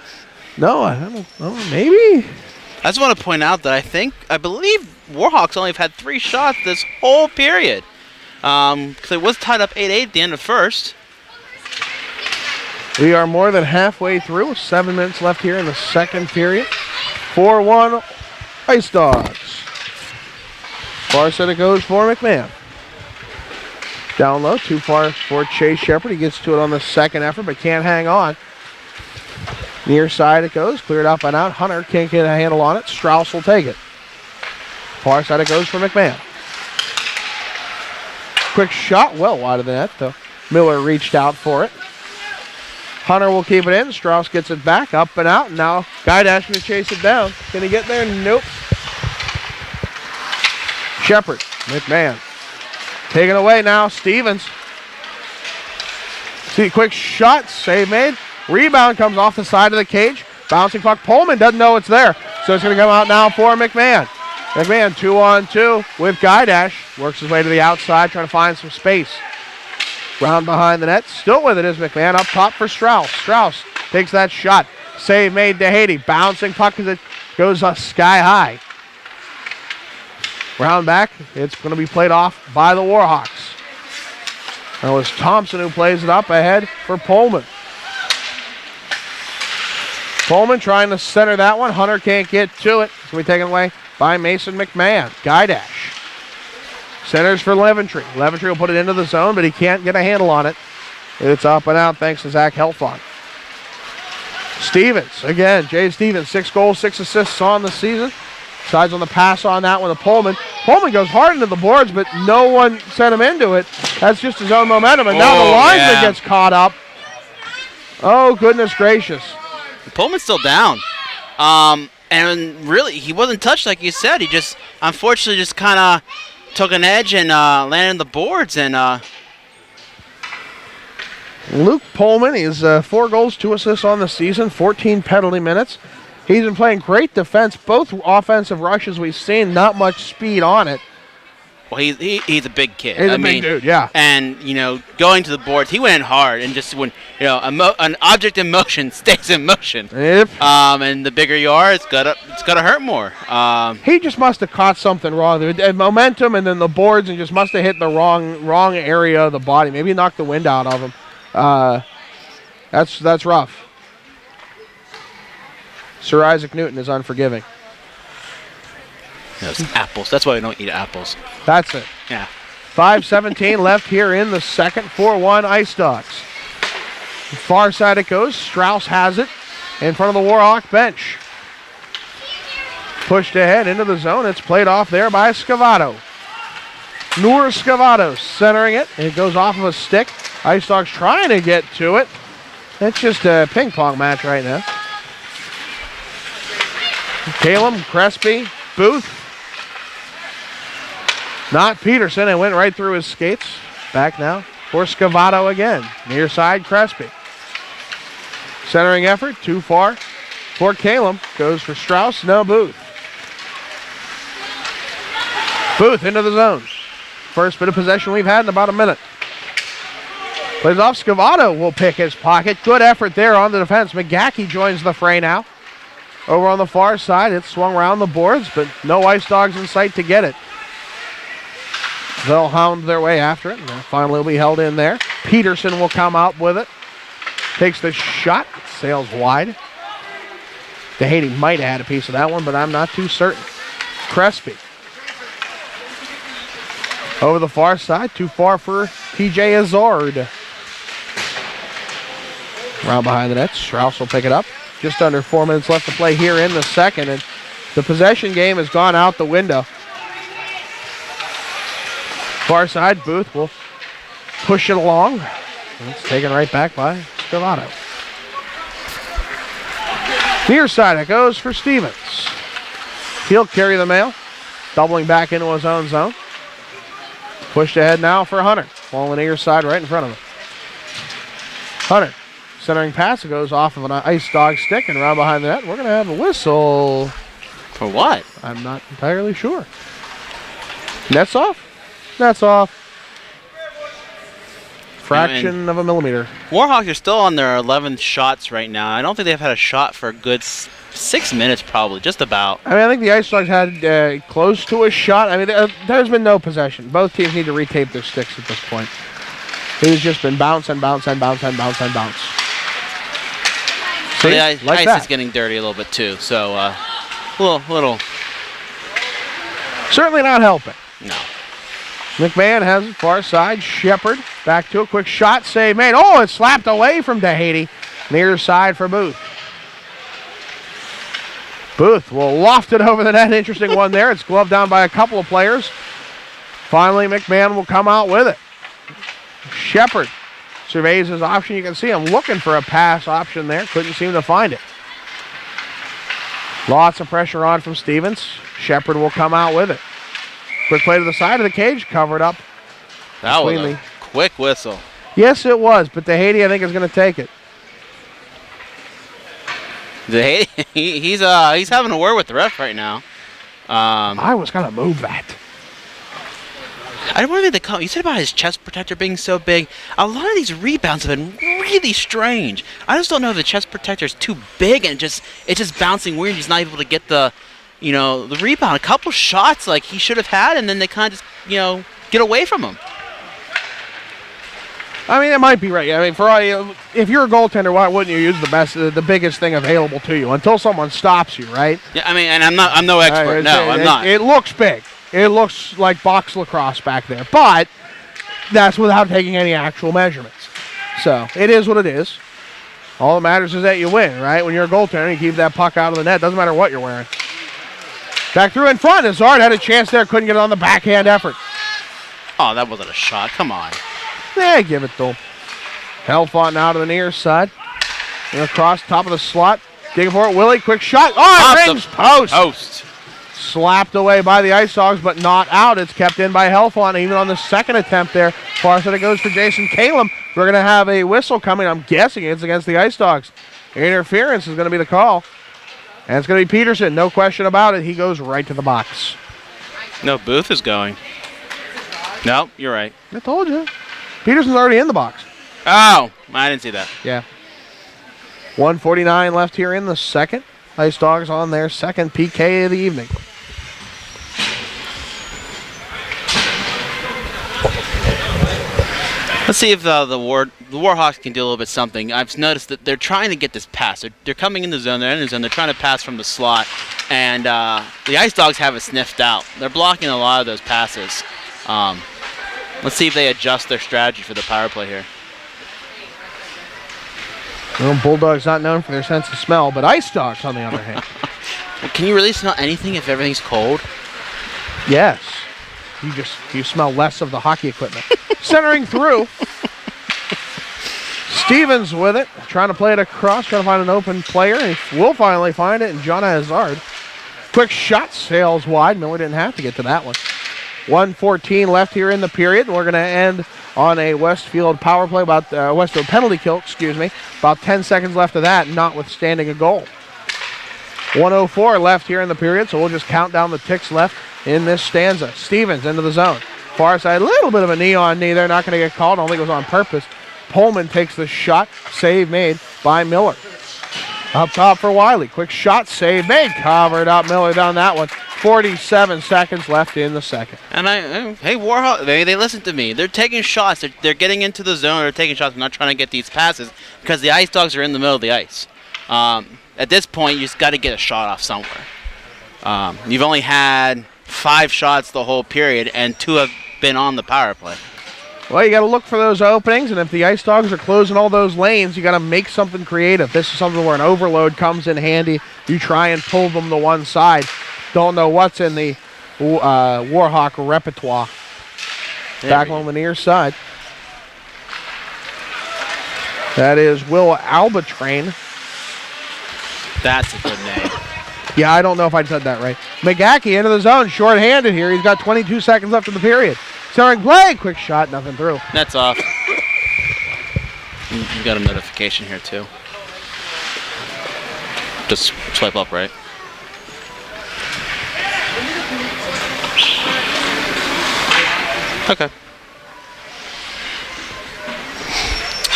know. Maybe. I just want to point out that I believe Warhawks only have had 3 shots this whole period. Because it was tied up 8-8 at the end of first. We are more than halfway through. 7 minutes left here in the second period. 4-1 Ice Dogs. Far side it goes for McMahon. Down low, too far for Chase Shepard. He gets to it on the second effort, but can't hang on. Near side it goes, cleared up and out. Hunter can't get a handle on it. Strauss will take it. Far side it goes for McMahon. Quick shot, well wide of the net, though. Miller reached out for it. Hunter will keep it in. Strauss gets it back, up and out. Now Guidash going to chase it down. Can he get there? Nope. Shepard, McMahon. Taken away now, Stevens. See, quick shot, save made. Rebound comes off the side of the cage. Bouncing puck, Pullman doesn't know it's there. So it's going to come out now for McMahon. McMahon 2-on-2 with Guidash. Works his way to the outside, trying to find some space. Round behind the net. Still with it is McMahon up top for Strauss. Strauss takes that shot. Save made to Haiti. Bouncing puck as it goes sky high. Round back. It's going to be played off by the Warhawks. And it was Thompson who plays it up ahead for Pullman. Pullman trying to center that one. Hunter can't get to it. It's going to be taken away by Mason McMahon. Guidash. Centers for Leventry. Leventry will put it into the zone, but he can't get a handle on it. It's up and out thanks to Zach Helfon. Stevens, again, Jay Stevens, 6 goals, 6 assists on the season. Sides on the pass on that one to Pullman. Pullman goes hard into the boards, but no one sent him into it. That's just his own momentum, and now the linesman gets caught up. Oh, goodness gracious. Pullman's still down. And really, he wasn't touched like you said. He just, unfortunately, just kind of took an edge and landed on the boards. And Luke Pullman is 4 goals, 2 assists on the season, 14 penalty minutes. He's been playing great defense. Both offensive rushes we've seen, not much speed on it. Well, he's a big kid. He's a big dude, yeah. And, going to the boards, he went in hard. And just when, an object in motion stays in motion. Yep. And the bigger you are, it's gotta hurt more. He just must have caught something wrong. There was momentum and then the boards and just must have hit the wrong area of the body. Maybe he knocked the wind out of him. That's rough. Sir Isaac Newton is unforgiving. Those apples. That's why we don't eat apples. That's it. Yeah. 5:17 left here in the second. 4-1 Ice Dogs. Far side it goes. Strauss has it in front of the Warhawk bench. Pushed ahead into the zone. It's played off there by Scavato. Noor Scavato centering it. It goes off of a stick. Ice Dogs trying to get to it. It's just a ping pong match right now. Caleb, Crespi, Booth. Not Peterson. It went right through his skates. Back now for Scavato again. Near side, Crespi. Centering effort, too far for Caleb. Goes for Strauss, no Booth. Booth into the zone. First bit of possession we've had in about a minute. Plays off, Scavato will pick his pocket. Good effort there on the defense. McGackey joins the fray now. Over on the far side, it swung around the boards, but no Ice Dogs in sight to get it. They'll hound their way after it, and finally will be held in there. Peterson will come out with it. Takes the shot, sails wide. DeHaty might have had a piece of that one, but I'm not too certain. Crespi. Over the far side, too far for TJ Azard. Round behind the net, Strauss will pick it up. Just under 4 minutes left to play here in the second, and the possession game has gone out the window. Far side, Booth will push it along. And it's taken right back by Scavato. Near side, it goes for Stevens. He'll carry the mail, doubling back into his own zone. Pushed ahead now for Hunter. Ball on the near side right in front of him. Hunter, centering pass, it goes off of an Ice Dog stick and around behind the net. We're going to have a whistle. For what? I'm not entirely sure. Net's off. Net's off. Fraction of a millimeter. Warhawks are still on their 11th shots right now. I don't think they've had a shot for a good 6 minutes, probably, just about. I mean, I think the Ice Dogs had close to a shot. I mean, there's been no possession. Both teams need to retape their sticks at this point. It has just been bounce and bounce and bounce and bounce and bounce. See? The like ice is getting dirty a little bit, too, so little. Certainly not helping. No. McMahon has it far side. Shepard back to a quick shot. Save made. Oh, it's slapped away from DeHaty. Near side for Booth. Booth will loft it over the net. Interesting one there. It's gloved down by a couple of players. Finally, McMahon will come out with it. Shepard surveys his option. You can see him looking for a pass option there. Couldn't seem to find it. Lots of pressure on from Stevens. Shepard will come out with it. Quick play to the side of the cage, covered up. That was a quick whistle. Yes, it was, but DeHaty, I think, is going to take it. DeHaty, he's having a word with the ref right now. I was going to move that. I don't want to you said about his chest protector being so big. A lot of these rebounds have been really strange. I just don't know if the chest protector is too big and it's just bouncing weird. He's not able to get the rebound. A couple shots like he should have had, and then they kind of just, get away from him. I mean, it might be right. I mean, if you're a goaltender, why wouldn't you use the biggest thing available to you until someone stops you, right? Yeah, I mean, and I'm no expert. I'm not. It looks big. It looks like box lacrosse back there, but that's without taking any actual measurements. So it is what it is. All that matters is that you win, right? When you're a goaltender, you keep that puck out of the net. Doesn't matter what you're wearing. Back through in front. Azard had a chance there. Couldn't get it on the backhand effort. Oh, that wasn't a shot. Come on. Yeah, give it to him. Helfont now to the near side. And across top of the slot. Digging for it. Willie, quick shot. Oh, it rings post. Slapped away by the Ice Dogs, but not out. It's kept in by Helfont. Even on the second attempt there. Far side it goes for Jason Kalem. We're going to have a whistle coming. I'm guessing it's against the Ice Dogs. Interference is going to be the call. And it's going to be Peterson. No question about it. He goes right to the box. No, Booth is going. No, you're right. I told you. Peterson's already in the box. Oh, I didn't see that. Yeah. 1:49 left here in the second. Ice Dogs on their second PK of the evening. Let's see if the Warhawks can do a little bit something. I've noticed that they're trying to get this pass. They're coming in the zone. They're in the zone. They're trying to pass from the slot. And the Ice Dogs have it sniffed out. They're blocking a lot of those passes. Let's see if they adjust their strategy for the power play here. Well, Bulldogs not known for their sense of smell, but Ice Dogs, on the other hand. Well, can you really smell anything if everything's cold? Yes. You smell less of the hockey equipment. Centering through. Stevens with it, trying to play it across, trying to find an open player. He will finally find it, and John Hazard. Quick shot sails wide. Miller didn't have to get to that one. 1:14 left here in the period. We're going to end on a Westfield power play, Westfield penalty kill, About 10 seconds left of that, notwithstanding a goal. 1:04 left here in the period, so we'll just count down the ticks left in this stanza. Stevens into the zone. Far side, a little bit of a knee on knee there, not going to get called. I don't think it was on purpose. Pullman takes the shot, save made by Miller. Up top for Wiley. Quick shot, save made. Covered up. Miller down that one. 47 seconds left in the second. And hey, Warhawks, they listen to me. They're taking shots. They're getting into the zone. They're taking shots. They're not trying to get these passes because the Ice Dogs are in the middle of the ice. At this point, you just got to get a shot off somewhere. You've only had 5 shots the whole period, and 2 have been on the power play. Well, you got to look for those openings, and if the Ice Dogs are closing all those lanes, you got to make something creative. This is something where an overload comes in handy. You try and pull them to one side. Don't know what's in the Warhawk repertoire. Back on the near side. That is Will Albatrain. That's a good name. Yeah, I don't know if I said that right. McGackey into the zone, short-handed here. He's got 22 seconds left in the period. Centering play, quick shot, nothing through. That's off. You got a notification here too. Just swipe up, right? Okay.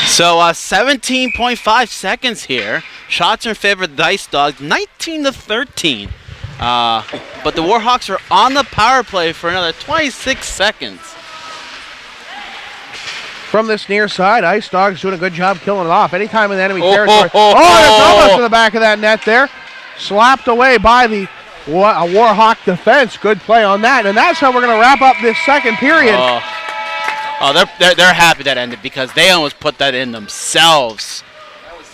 So 17.5 seconds here. Shots are in favor of the Ice Dogs, 19-13. But the Warhawks are on the power play for another 26 seconds. From this near side, Ice Dogs doing a good job killing it off. Anytime in the enemy territory. It's almost to the back of that net there. Slapped away by the Warhawk defense. Good play on that. And that's how we're going to wrap up this second period. They're happy that ended because they almost put that in themselves.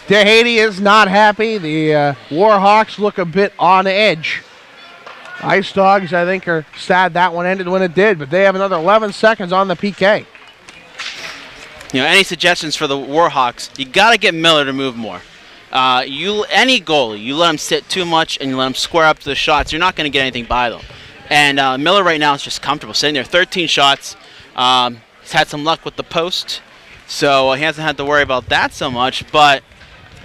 DeHaty is not happy. The Warhawks look a bit on edge. Ice Dogs, I think, are sad that one ended when it did, but they have another 11 seconds on the PK. You know, any suggestions for the Warhawks? You got to get Miller to move more. Any goalie, you let him sit too much and you let him square up to the shots, you're not going to get anything by them. And Miller right now is just comfortable sitting there. 13 shots. He's had some luck with the post, so he hasn't had to worry about that so much, but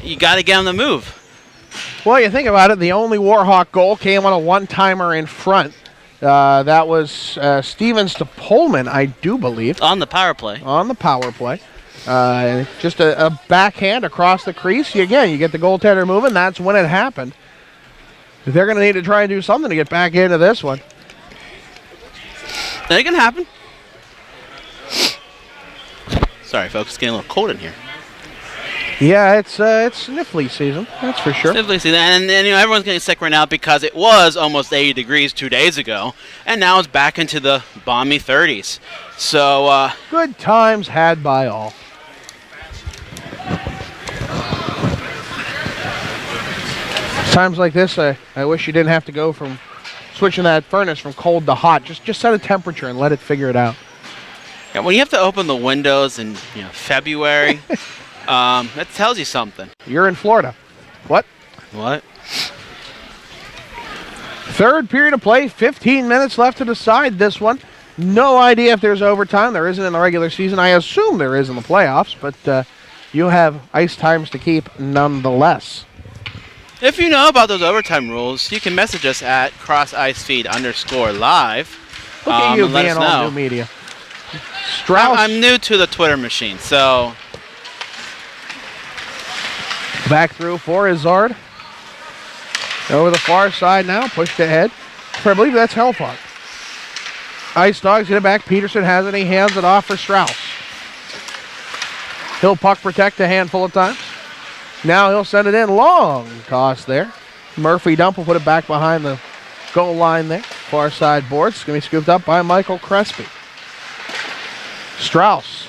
you got to get him to move. Well, you think about it, the only Warhawk goal came on a one-timer in front. That was Stevens to Pullman, I do believe. On the power play. On the power play. Just a backhand across the crease. You get the goaltender moving. That's when it happened. They're going to need to try and do something to get back into this one. That can happen. Sorry, folks, it's getting a little cold in here. Yeah, it's sniffly season, that's for sure. Sniffly season, and you know, everyone's getting sick right now because it was almost 80 degrees 2 days ago, and now it's back into the balmy 30s. So good times had by all. Times like this, I wish you didn't have to go from switching that furnace from cold to hot. Just set a temperature and let it figure it out. Yeah, when you have to open the windows in February. That tells you something. You're in Florida. What? Third period of play, 15 minutes left to decide this one. No idea if there's overtime. There isn't in the regular season. I assume there is in the playoffs, but you have ice times to keep nonetheless. If you know about those overtime rules, you can message us at crossicefeed_live. Look at you being all new media. Strauss. I'm new to the Twitter machine, so... Back through for Hazard. Over the far side now, pushed ahead. I believe that's Helfont. Ice Dogs get it back. Peterson has it. He hands it off for Strauss. He'll puck protect a handful of times. Now he'll send it in. Long toss there. Murphy Dump will put it back behind the goal line there. Far side boards. It's going to be scooped up by Michael Crespi. Strauss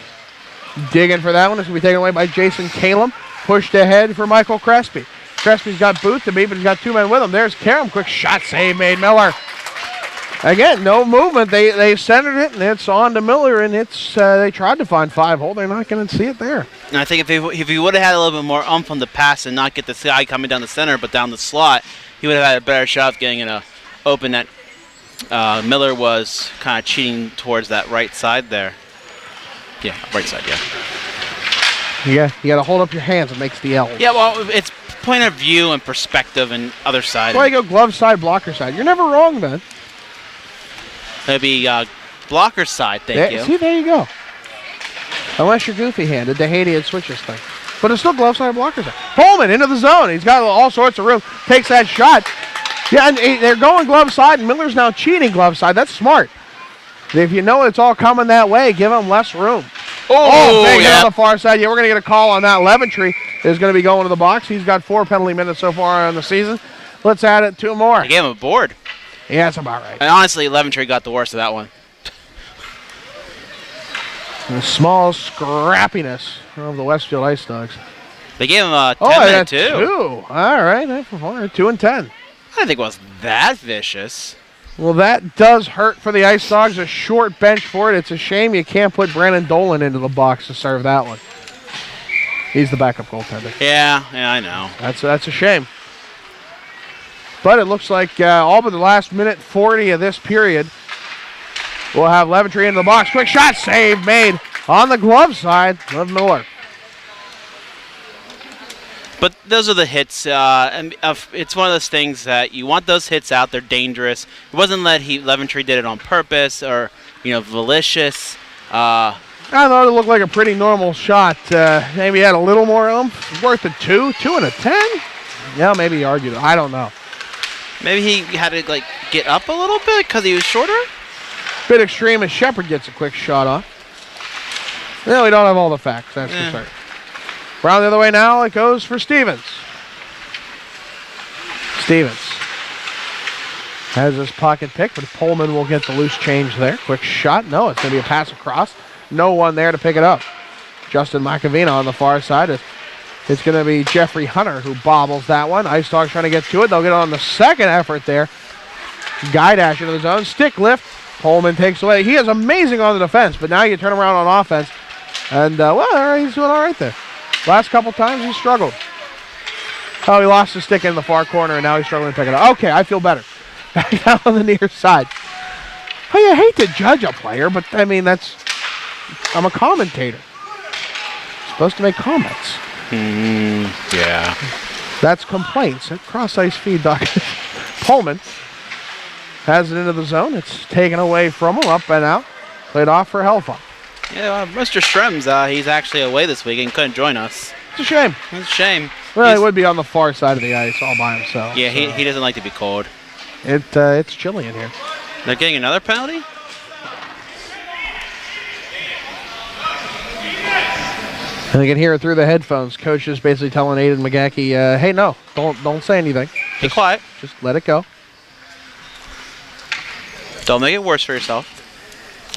digging for that one. It's going to be taken away by Jason Kalem. Pushed ahead for Michael Crespi. Crespi's got boot to beat, but he's got 2 men with him. There's Karam. Quick shot save made. Miller. Again, no movement. They centered it, and it's on to Miller, and it's they tried to find 5-hole. They're not going to see it there. And I think if he would have had a little bit more oomph on the pass and not get the guy coming down the center but down the slot, he would have had a better shot of getting in a open net. Miller was kind of cheating towards that right side there. Yeah, right side, yeah. Yeah, you got to hold up your hands. It makes the L. Yeah, well, it's point of view and perspective and other side. That's why you go glove side, blocker side. You're never wrong, man. It'd be blocker side, thank you. See, there you go. Unless you're goofy-handed, DeHady had switched this thing. But it's still glove side, blocker side. Pullman into the zone. He's got all sorts of room. Takes that shot. Yeah, and they're going glove side, and Miller's now cheating glove side. That's smart. If you know it's all coming that way, give him less room. Oh, big hit on the far side. Yeah, we're going to get a call on that. Leventry is going to be going to the box. He's got 4 penalty minutes so far on the season. Let's add it 2 more. I gave him a board. Yeah, that's about right. And honestly, Leventry got the worst of that one. The small scrappiness of the Westfield Ice Dogs. They gave him a 10-minute, too. 2. All right, 2 and 10. I didn't think it was that vicious. Well, that does hurt for the Ice Dogs. A short bench for it. It's a shame you can't put Brandon Dolan into the box to serve that one. He's the backup goaltender. Yeah, I know. That's a shame. But it looks like all but the last minute 40 of this period, we'll have Leventry into the box. Quick shot, save made on the glove side of Miller. But those are the hits. And it's one of those things that you want those hits out. They're dangerous. It wasn't that Leventry did it on purpose or malicious. I thought it looked like a pretty normal shot. Maybe had a little more oomph. Worth a 2 and a 10. Yeah, maybe he argued it. I don't know. Maybe he had to get up a little bit because he was shorter. Bit extreme as Shepard gets a quick shot off. No, we don't have all the facts. That's for certain. Brown the other way now. It goes for Stevens. Stevens has his pocket pick, but Pullman will get the loose change there. Quick shot. No, it's going to be a pass across. No one there to pick it up. Justin Macavina on the far side. It's going to be Jeffrey Hunter who bobbles that one. Ice Dogs trying to get to it. They'll get on the second effort there. Guy dash into the zone. Stick lift. Pullman takes away. He is amazing on the defense, but now you turn around on offense. And, he's doing all right there. Last couple times he struggled. Oh, he lost the stick in the far corner, and now he's struggling to pick it up. Okay, I feel better. Back down on the near side. Oh, you hate to judge a player, but, I mean, I'm a commentator. Supposed to make comments. Yeah. That's complaints at Cross Ice Feed. Pullman has it into the zone. It's taken away from him, up and out. Played off for Hellfire. Yeah, Mr. Strems, he's actually away this week and couldn't join us. It's a shame. It's a shame. Well, he would be on the far side of the ice all by himself. Yeah, so. He doesn't like to be cold. It's chilly in here. They're getting another penalty? And you can hear it through the headphones. Coach is basically telling Aiden McGackie, hey, no, don't say anything. Be quiet. Just let it go. Don't make it worse for yourself.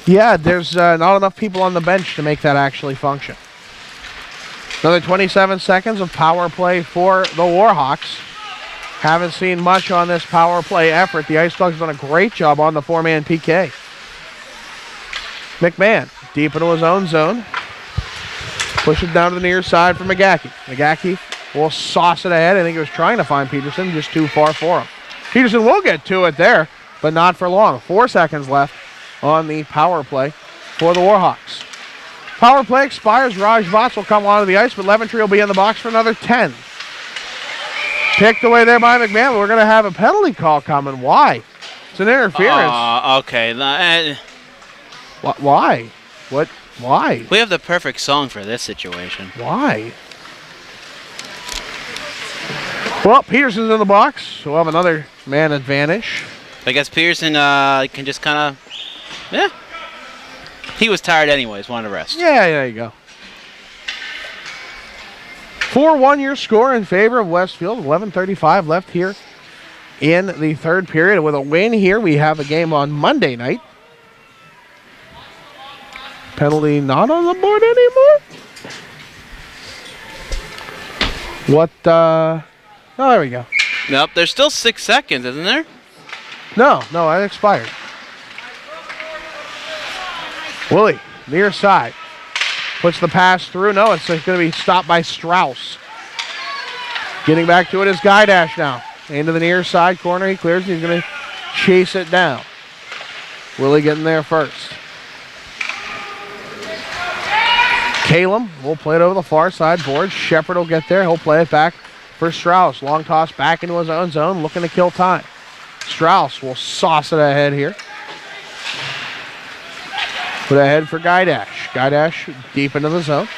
Yeah, there's not enough people on the bench to make that actually function. Another 27 seconds of power play for the Warhawks. Haven't seen much on this power play effort. The Ice Dogs have done a great job on the 4-man PK. McMahon deep into his own zone. Push it down to the near side for McGackie. McGackie will sauce it ahead. I think he was trying to find Peterson, just too far for him. Peterson will get to it there, but not for long. 4 seconds left on the power play for the Warhawks. Power play expires. Raj Vats will come onto the ice, but Leventry will be in the box for another 10. Picked away there by McMahon. We're going to have a penalty call coming. Why? It's an interference. Okay. Why? What? Why? We have the perfect song for this situation. Why? Well, Peterson's in the box. We'll have another man advantage. I guess Peterson can just kind of... Yeah. He was tired anyways, wanted to rest. Yeah, there you go. 4-1 your score in favor of Westfield. 11:35 left here in the third period. With a win here, we have a game on Monday night. Penalty not on the board anymore? What, oh, there we go. Nope, there's still 6 seconds, isn't there? No, that expired. Willie, near side. Puts the pass through. No, it's going to be stopped by Strauss. Getting back to it is Guidash now. Into the near side corner. He clears. He's going to chase it down. Willie getting there first. Calum will play it over the far side board. Shepard will get there. He'll play it back for Strauss. Long toss back into his own zone, looking to kill time. Strauss will sauce it ahead here. Put ahead for Guidash. Guidash deep into the zone.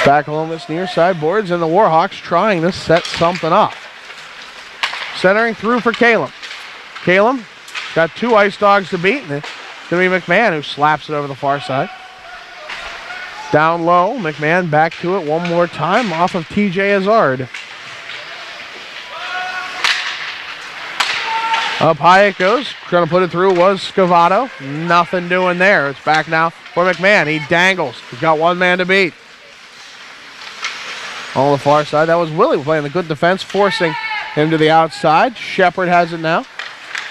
Back along this near side boards, and the Warhawks trying to set something up. Centering through for Calum. Calum got 2 Ice Dogs to beat, and it's going to be McMahon who slaps it over the far side. Down low, McMahon back to it one more time off of TJ Hazard. Up high it goes. Trying to put it through was Scavato. Nothing doing there. It's back now for McMahon. He dangles. He's got one man to beat. On the far side, that was Willie playing the good defense, forcing him to the outside. Shepard has it now.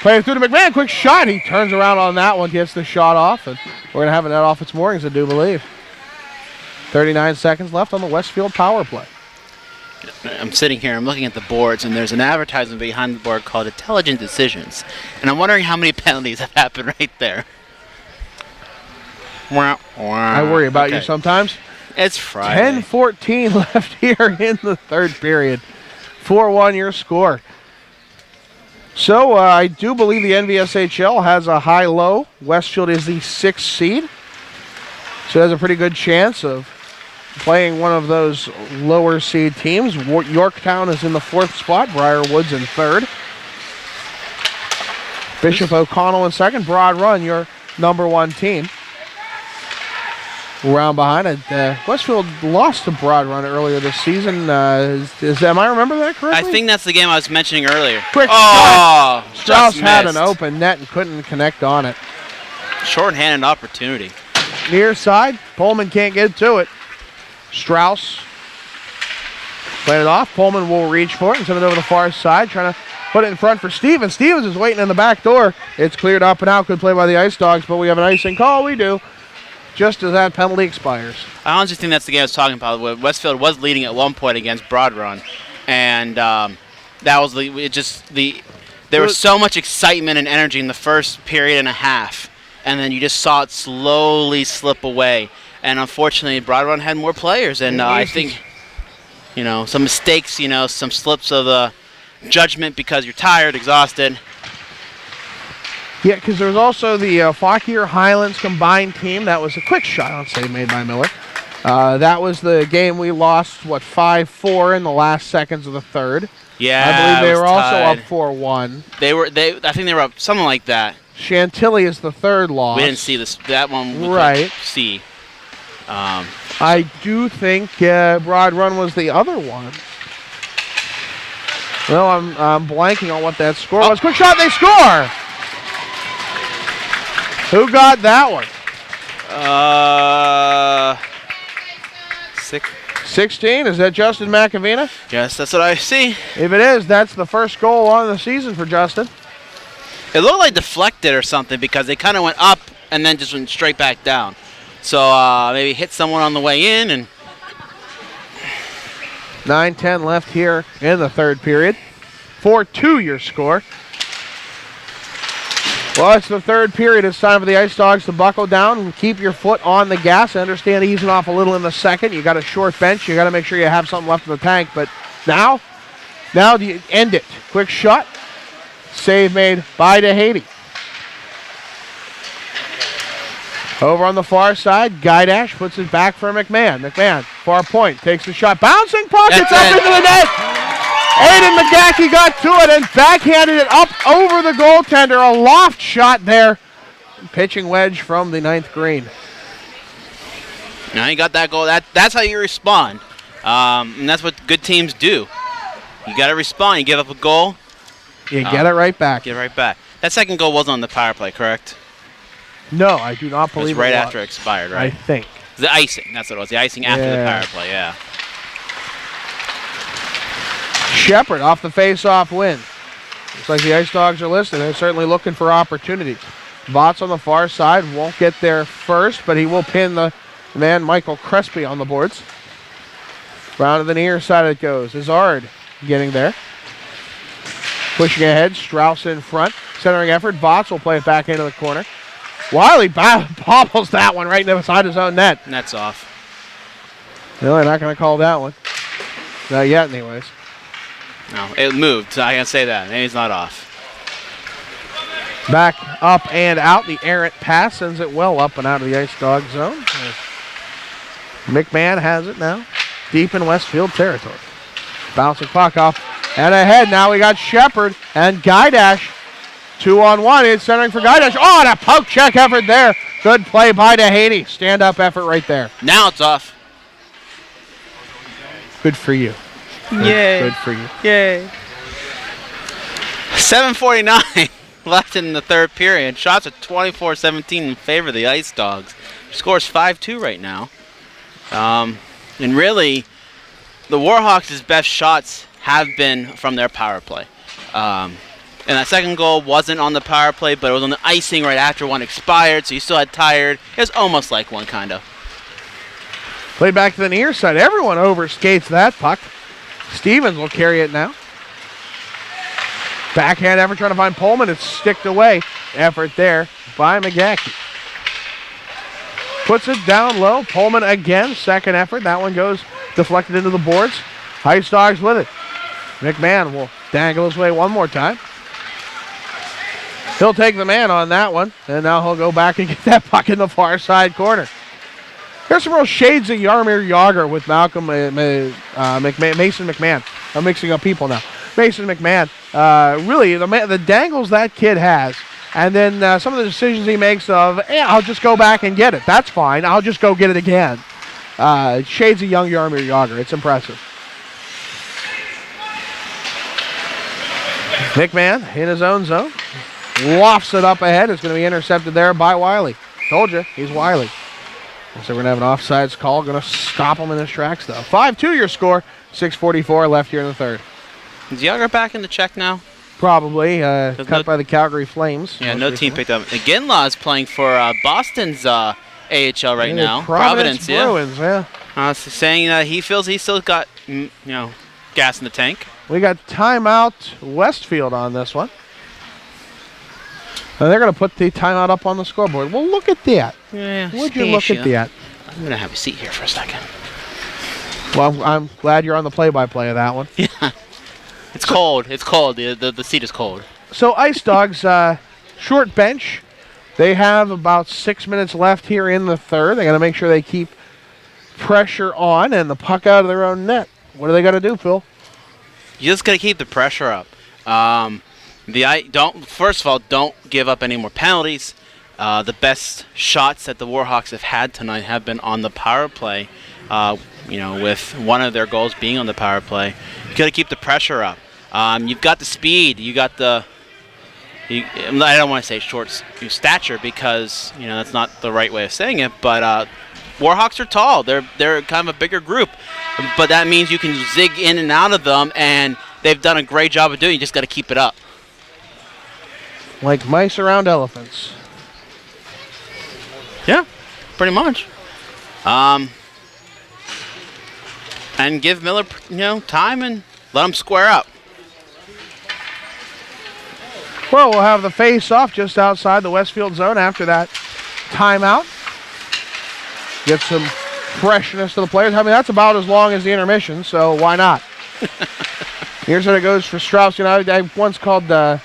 Playing through to McMahon. Quick shot. He turns around on that one, gets the shot off, and we're going to have it net off its moorings, I do believe. 39 seconds left on the Westfield power play. I'm sitting here, I'm looking at the boards, and there's an advertisement behind the board called Intelligent Decisions. And I'm wondering how many penalties have happened right there. I worry about you sometimes. It's Friday. 10-14 left here in the third period. 4-1 your score. So I do believe the NVSHL has a high-low. Westfield is the 6th seed. So it has a pretty good chance of playing one of those lower seed teams. Yorktown is in the 4th spot. Briarwood's in 3rd. Bishop O'Connell in 2nd. Broad Run, your number 1 team. Round behind it. Westfield lost to Broad Run earlier this season. Am I remember that correctly? I think that's the game I was mentioning earlier. Quick shot. Strauss had an open net and couldn't connect on it. Short-handed opportunity. Near side. Pullman can't get to it. Strauss playing it off. Pullman will reach for it and send it over the far side, trying to put it in front for Stevens. Stevens is waiting in the back door. It's cleared up and out. Good play by the Ice Dogs, but we have an icing call. We do. Just as that penalty expires. I honestly think that's the game I was talking about. Westfield was leading at one point against Broad Run, and that was there was so much excitement and energy in the first period and a half, and then you just saw it slowly slip away. And unfortunately, Broad Run had more players, and I think, some mistakes, some slips of judgment because you're tired, exhausted. Yeah, because there was also the Fauquier Highlands combined team. That was a quick shot on save made by Miller. That was the game we lost, 5-4 in the last seconds of the third. Yeah, I believe they were tied. also up 4-1. I think they were up something like that. Chantilly is the third loss. We didn't see that one. We right. See. I do think Broad Run was the other one. Well, I'm blanking on what that score was. Quick shot, they score! Who got that one? 16? Is that Justin McAvina? Yes, that's what I see. If it is, that's the first goal on the season for Justin. It looked like deflected or something because they kind of went up and then just went straight back down. So maybe hit someone on the way in. And 9-10 left here in the third period. 4-2 your score. Well, it's the third period. It's time for the Ice Dogs to buckle down and keep your foot on the gas. I understand easing off a little in the second. You got a short bench. You got to make sure you have something left in the tank. But now do you end it? Quick shot. Save made by DeHady. Over on the far side, Guidash puts it back for McMahon. McMahon, far point, takes the shot. Bouncing puck, it's up into the net. Aiden McGackey got to it and backhanded it up over the goaltender. A loft shot there. Pitching wedge from the 9th green. Now you got that goal. That's how you respond. And that's what good teams do. You got to respond. You give up a goal. You get it right back. Get it right back. That second goal wasn't on the power play, correct? No, I do not believe it was. Right after it expired, right? I think. The icing. That's what it was. The icing after the power play, yeah. Shepard off the face-off win. Looks like the Ice Dogs are listening. They're certainly looking for opportunities. Bots on the far side won't get there first, but he will pin the man Michael Crespi on the boards. Round to the near side it goes. Izard getting there. Pushing ahead, Strauss in front. Centering effort, Bots will play it back into the corner. Wiley bobbles that one right inside his own net. Net's off. No, they're not going to call that one. Not yet, anyways. No, it moved. I can say that. Maybe it's not off. Back up and out. The errant pass sends it well up and out of the Ice Dog zone. McMahon has it now. Deep in Westfield territory. Bouncing puck off and ahead. Now we got Shepard and Guidash. 2-on-1. It's centering for Guidash. Oh, and a poke check effort there. Good play by DeHaney. Stand-up effort right there. Now it's off. Good for you. Yay. Good for you. Yay. 7:49 left in the third period. Shots at 24-17 in favor of the Ice Dogs. Scores 5-2 right now. And really, the Warhawks' best shots have been from their power play. And that second goal wasn't on the power play, but it was on the icing right after one expired, so you still had tired. It was almost like one, kind of. Played back to the near side. Everyone overskates that puck. Stevens will carry it now. Backhand effort trying to find Pullman. It's sticked away. Effort there by McGackey. Puts it down low. Pullman again. Second effort. That one goes deflected into the boards. Ice Dogs with it. McMahon will dangle his way one more time. He'll take the man on that one. And now he'll go back and get that puck in the far side corner. There's some real shades of Jaromir Jagr with Malcolm Mason McMahon. I'm mixing up people now. Mason McMahon. Really, the dangles that kid has, and then some of the decisions he makes of, I'll just go back and get it. That's fine. I'll just go get it again. Shades of young Jaromir Jagr. It's impressive. McMahon in his own zone. Lofts it up ahead. It's going to be intercepted there by Wiley. Told you, he's Wiley. So we're going to have an offsides call. Going to stop him in his tracks, though. 5-2 your score. 6:44 left here in the third. Is Jagr back in the check now? Probably. Cut by the Calgary Flames. Yeah, no team picked up. Ginla is playing for Boston's AHL right now. Providence Bruins, yeah. Saying that he feels he's still got, gas in the tank. We got timeout Westfield on this one. And they're going to put the timeout up on the scoreboard. Well, look at that. Yeah, Would you look at that? I'm going to have a seat here for a second. Well, I'm glad you're on the play-by-play of that one. Yeah. It's cold. It's cold. The seat is cold. So Ice Dogs, short bench. They have about 6 minutes left here in the third. They got to make sure they keep pressure on and the puck out of their own net. What do they got to do, Phil? You just got to keep the pressure up. First of all, don't give up any more penalties. The best shots that the Warhawks have had tonight have been on the power play. With one of their goals being on the power play. You got to keep the pressure up. You've got the speed. You got the. I don't want to say short stature because that's not the right way of saying it. But Warhawks are tall. They're kind of a bigger group, but that means you can zig in and out of them, and they've done a great job of doing it. You just got to keep it up. Like mice around elephants. Yeah, pretty much. And give Miller, time and let him square up. Well, we'll have the face-off just outside the Westfield zone after that timeout. Get some freshness to the players. I mean, that's about as long as the intermission, so why not? Here's how it goes for Strauss. I once called PA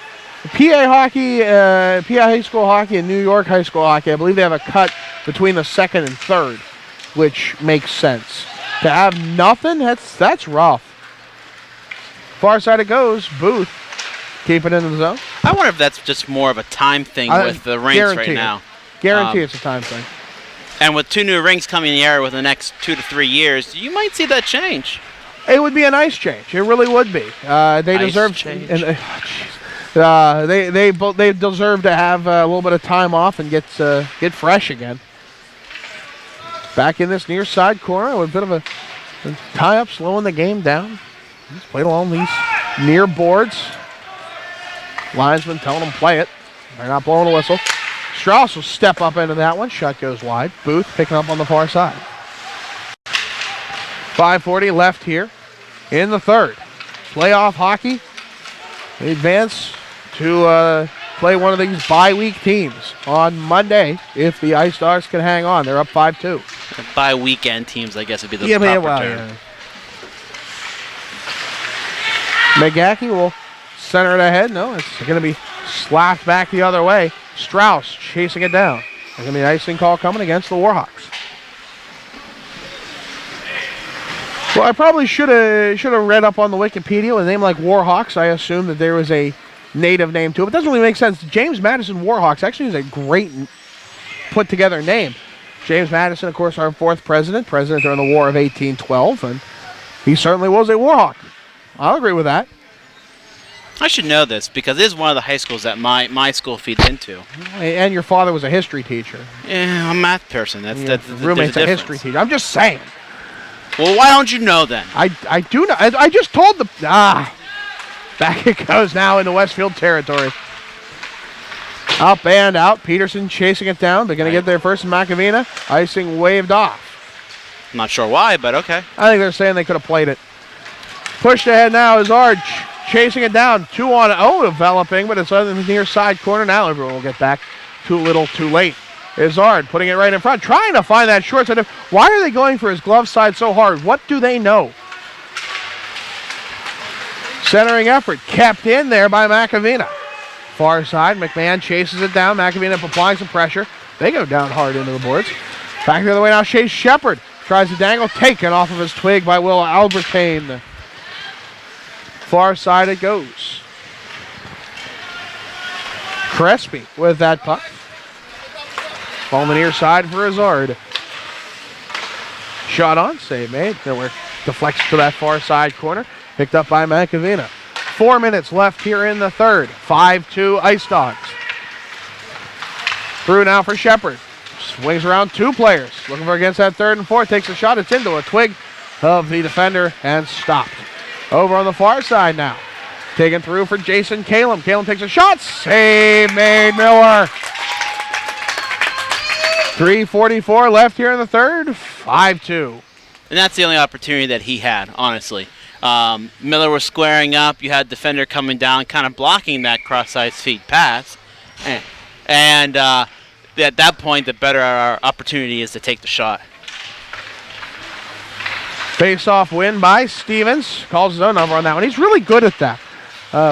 hockey, PA high school hockey and New York high school hockey. I believe they have a cut between the second and third, which makes sense. To have nothing, that's rough. Far side it goes. Booth, keep it into the zone. I wonder if that's just more of a time thing with the rinks right now. Guarantee it's a time thing. And with 2 new rinks coming in the air within the next 2 to 3 years, you might see that change. It would be a nice change. It really would be. They deserve change. They deserve to have a little bit of time off and get fresh again. Back in this near side corner with a bit of a tie-up, slowing the game down. Just played along these near boards. Linesman telling him play it. They're not blowing a whistle. Strauss will step up into that one. Shot goes wide. Booth picking up on the far side. 5:40 left here in the third. Playoff hockey. They advance to play one of these bye-week teams on Monday if the Ice Dogs can hang on. They're up 5-2. Bye-weekend teams, I guess, would be the proper term. McGackey will center it ahead. No, it's going to be slapped back the other way. Strauss chasing it down. There's going to be an icing call coming against the Warhawks. Well, I probably should have read up on the Wikipedia. With a name like Warhawks, I assumed that there was a native name to it. But it doesn't really make sense. James Madison Warhawks actually is a great put-together name. James Madison, of course, our fourth president during the War of 1812, and he certainly was a Warhawk. I'll agree with that. I should know this because it is one of the high schools that my school feeds into. And your father was a history teacher. Yeah, I'm a math person. That's roommate's a history teacher. I'm just saying. Well, why don't you know then? I do know. I just told them. Back it goes now into Westfield territory. Up and out. Peterson chasing it down. They're going to get there first. McAvina. Icing waved off. I'm not sure why, but okay. I think they're saying they could have played it. Pushed ahead now is Arch. Chasing it down. 2-on-0 developing, but it's on the near side corner. Now everyone will get back. Too little, too late. Izzard putting it right in front. Trying to find that short side. Why are they going for his glove side so hard? What do they know? Centering effort kept in there by McAvina. Far side, McMahon chases it down. McAvina applying some pressure. They go down hard into the boards. Back the other way now, Chase Shepard tries to dangle. Taken off of his twig by Will Albertane. Far side it goes. Crespi with that puck. Ball on the near side for Izzard. Shot on, save made. There deflects to that far side corner. Picked up by McAvina. 4 minutes left here in the third. 5-2 Ice Dogs. Through now for Shepard. Swings around two players. Looking for against that third and fourth. Takes a shot. It's into a twig of the defender and stopped. Over on the far side now. Taken through for Jason Kalem. Kalem takes a shot. Save made, Miller. 3:44 left here in the third. 5-2. And that's the only opportunity that he had, honestly. Miller was squaring up. You had defender coming down, kind of blocking that cross-ice feed pass. And at that point, the better our opportunity is to take the shot. Face-off win by Stevens. Calls his own number on that one. He's really good at that.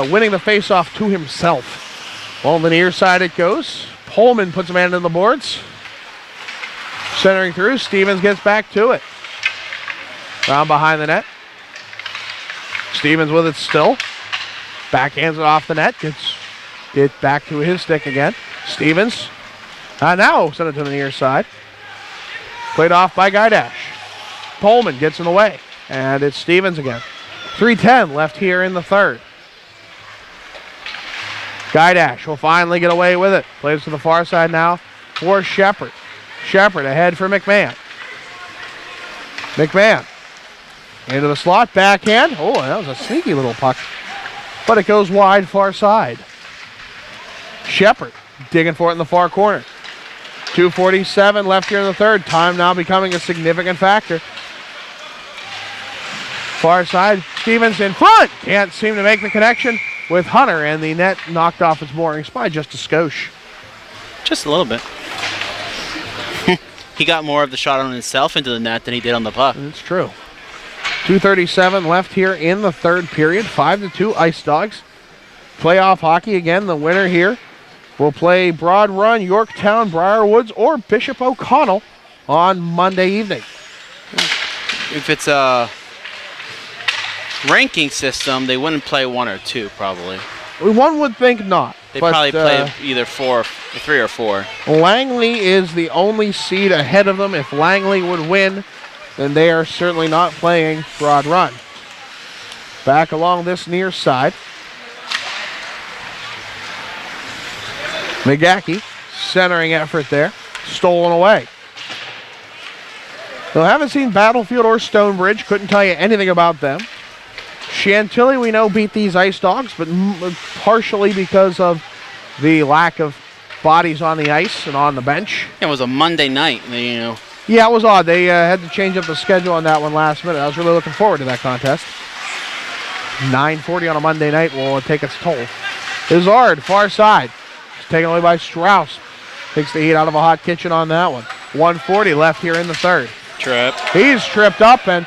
Winning the face-off to himself. On the near side it goes. Pullman puts a man in the boards. Centering through. Stevens gets back to it. Round behind the net. Stevens with it still. Backhands it off the net. Gets it back to his stick again. Stevens. Now send it to the near side. Played off by Guydash. Pullman gets in the way. And it's Stevens again. 3:10 left here in the third. Guydash will finally get away with it. Plays to the far side now for Shepard. Shepard ahead for McMahon. McMahon. Into the slot, backhand. Oh, that was a sneaky little puck. But it goes wide, far side. Shepard digging for it in the far corner. 2:47 left here in the third. Time now becoming a significant factor. Far side, Stevens in front. Can't seem to make the connection with Hunter, and the net knocked off its moorings by just a skosh. Just a little bit. He got more of the shot on himself into the net than he did on the puck. That's true. 2:37 left here in the third period. 5-2 Ice Dogs. Playoff hockey again. The winner here will play Broad Run, Yorktown, Briarwoods, or Bishop O'Connell on Monday evening. If it's a ranking system, they wouldn't play 1 or 2 probably. One would think not. They probably play either 3 or 4. Langley is the only seed ahead of them. If Langley would win, then they are certainly not playing Broad Run. Back along this near side. McGackey, centering effort there. Stolen away. So haven't seen Battlefield or Stonebridge. Couldn't tell you anything about them. Chantilly, we know, beat these Ice Dogs, but partially because of the lack of bodies on the ice and on the bench. It was a Monday night, you know. Yeah, it was odd. They had to change up the schedule on that one last minute. I was really looking forward to that contest. 9:40 on a Monday night will take its toll. Izzard, far side. It's taken away by Strauss. Takes the heat out of a hot kitchen on that one. 1:40 left here in the third. Trip. He's tripped up, and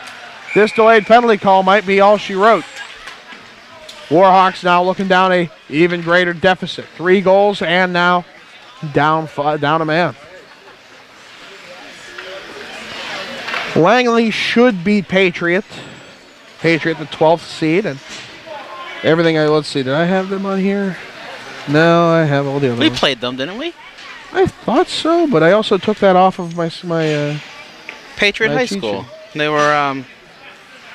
this delayed penalty call might be all she wrote. Warhawks now looking down a even greater deficit. 3 goals and now down a man. Langley should beat Patriot. Patriot, the 12th seed, and everything. Let's see, did I have them on here? No, I have all the other We ones. played them, didn't we? I thought so, but I also took that off of my Patriot my High cheat School. sheet. They were,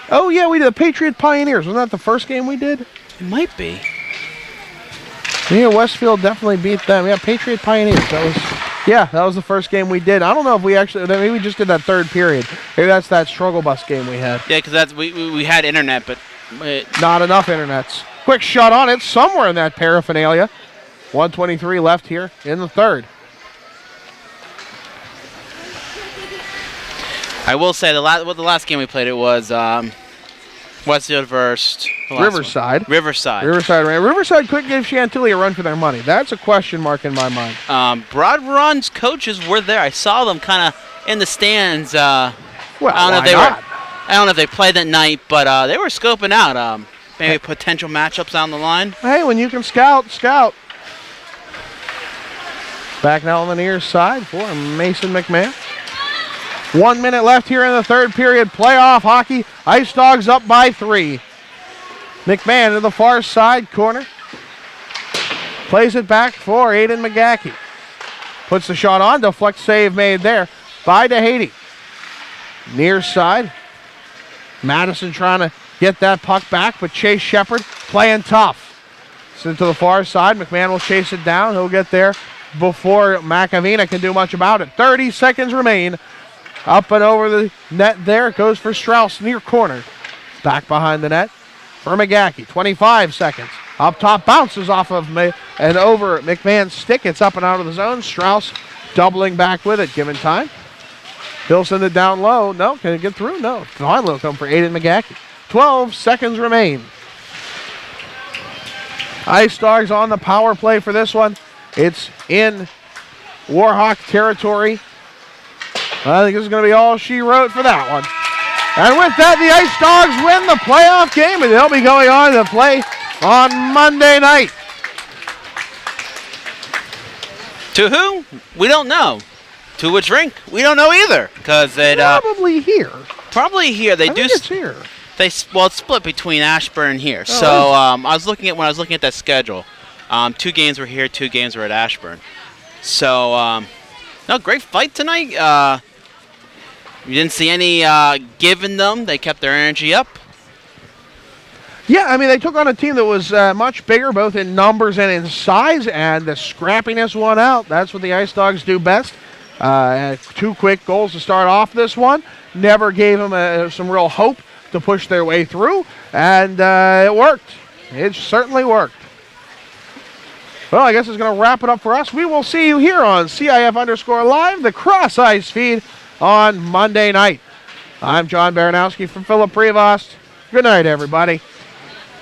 Oh, yeah, we did the Patriot Pioneers. Wasn't that the first game we did? it might be. Yeah, Westfield definitely beat them. Yeah, Patriot Pioneers. That was the first game we did. I don't know if we actually, maybe we just did that third period. Maybe that's that struggle bus game we had. Yeah, because we had internet, but Not enough internets. Quick shot on it somewhere in that paraphernalia. 1:23 left here in the third. I will say the last game we played, it was Westfield versus Riverside. Riverside. Riverside couldn't give Chantilly a run for their money. That's a question mark in my mind. Broad Run's coaches were there. I saw them kind of in the stands. Well, I don't know if why they not? I don't know if they played that night, but they were scoping out maybe potential matchups down the line. Hey, when you can scout. Back now on the near side for Mason McMahon. 1 minute left here in the third period. Playoff hockey. Ice Dogs up by 3. McMahon to the far side corner. Plays it back for Aiden McGackey. Puts the shot on. Deflect save made there by DeHady. Near side. Madison trying to get that puck back, but Chase Shepard playing tough. Sent to the far side. McMahon will chase it down. He'll get there before McAvina can do much about it. 30 seconds remain. Up and over the net there. It goes for Strauss near corner. Back behind the net for McGackey. 25 seconds. Up top, bounces off of and over McMahon's stick. It's up and out of the zone. Strauss doubling back with it, given time. He'll send it down low. No, can it get through? No. Finally will come for Aiden McGackey. 12 seconds remain. Ice Dogs on the power play for this one. It's in Warhawk territory. I think this is going to be all she wrote for that one. And with that, the Ice Dogs win the playoff game, and they'll be going on to play on Monday night. To who? We don't know. To which rink? We don't know either. Because it Probably here. probably here. They I do. think it's here. It's split between Ashburn and here. Oh, So I was looking at that schedule. 2 games were here, 2 games were at Ashburn. So no, great fight tonight. You didn't see any giving them. They kept their energy up. Yeah, I mean, they took on a team that was much bigger, both in numbers and in size, and the scrappiness won out. That's what the Ice Dogs do best. 2 quick goals to start off this one. Never gave them some real hope to push their way through, and it worked. It certainly worked. Well, I guess it's going to wrap it up for us. We will see you here on CIF_Live, the Cross Ice feed on Monday night. I'm John Baranowski from Philip Prevost. Good night, everybody.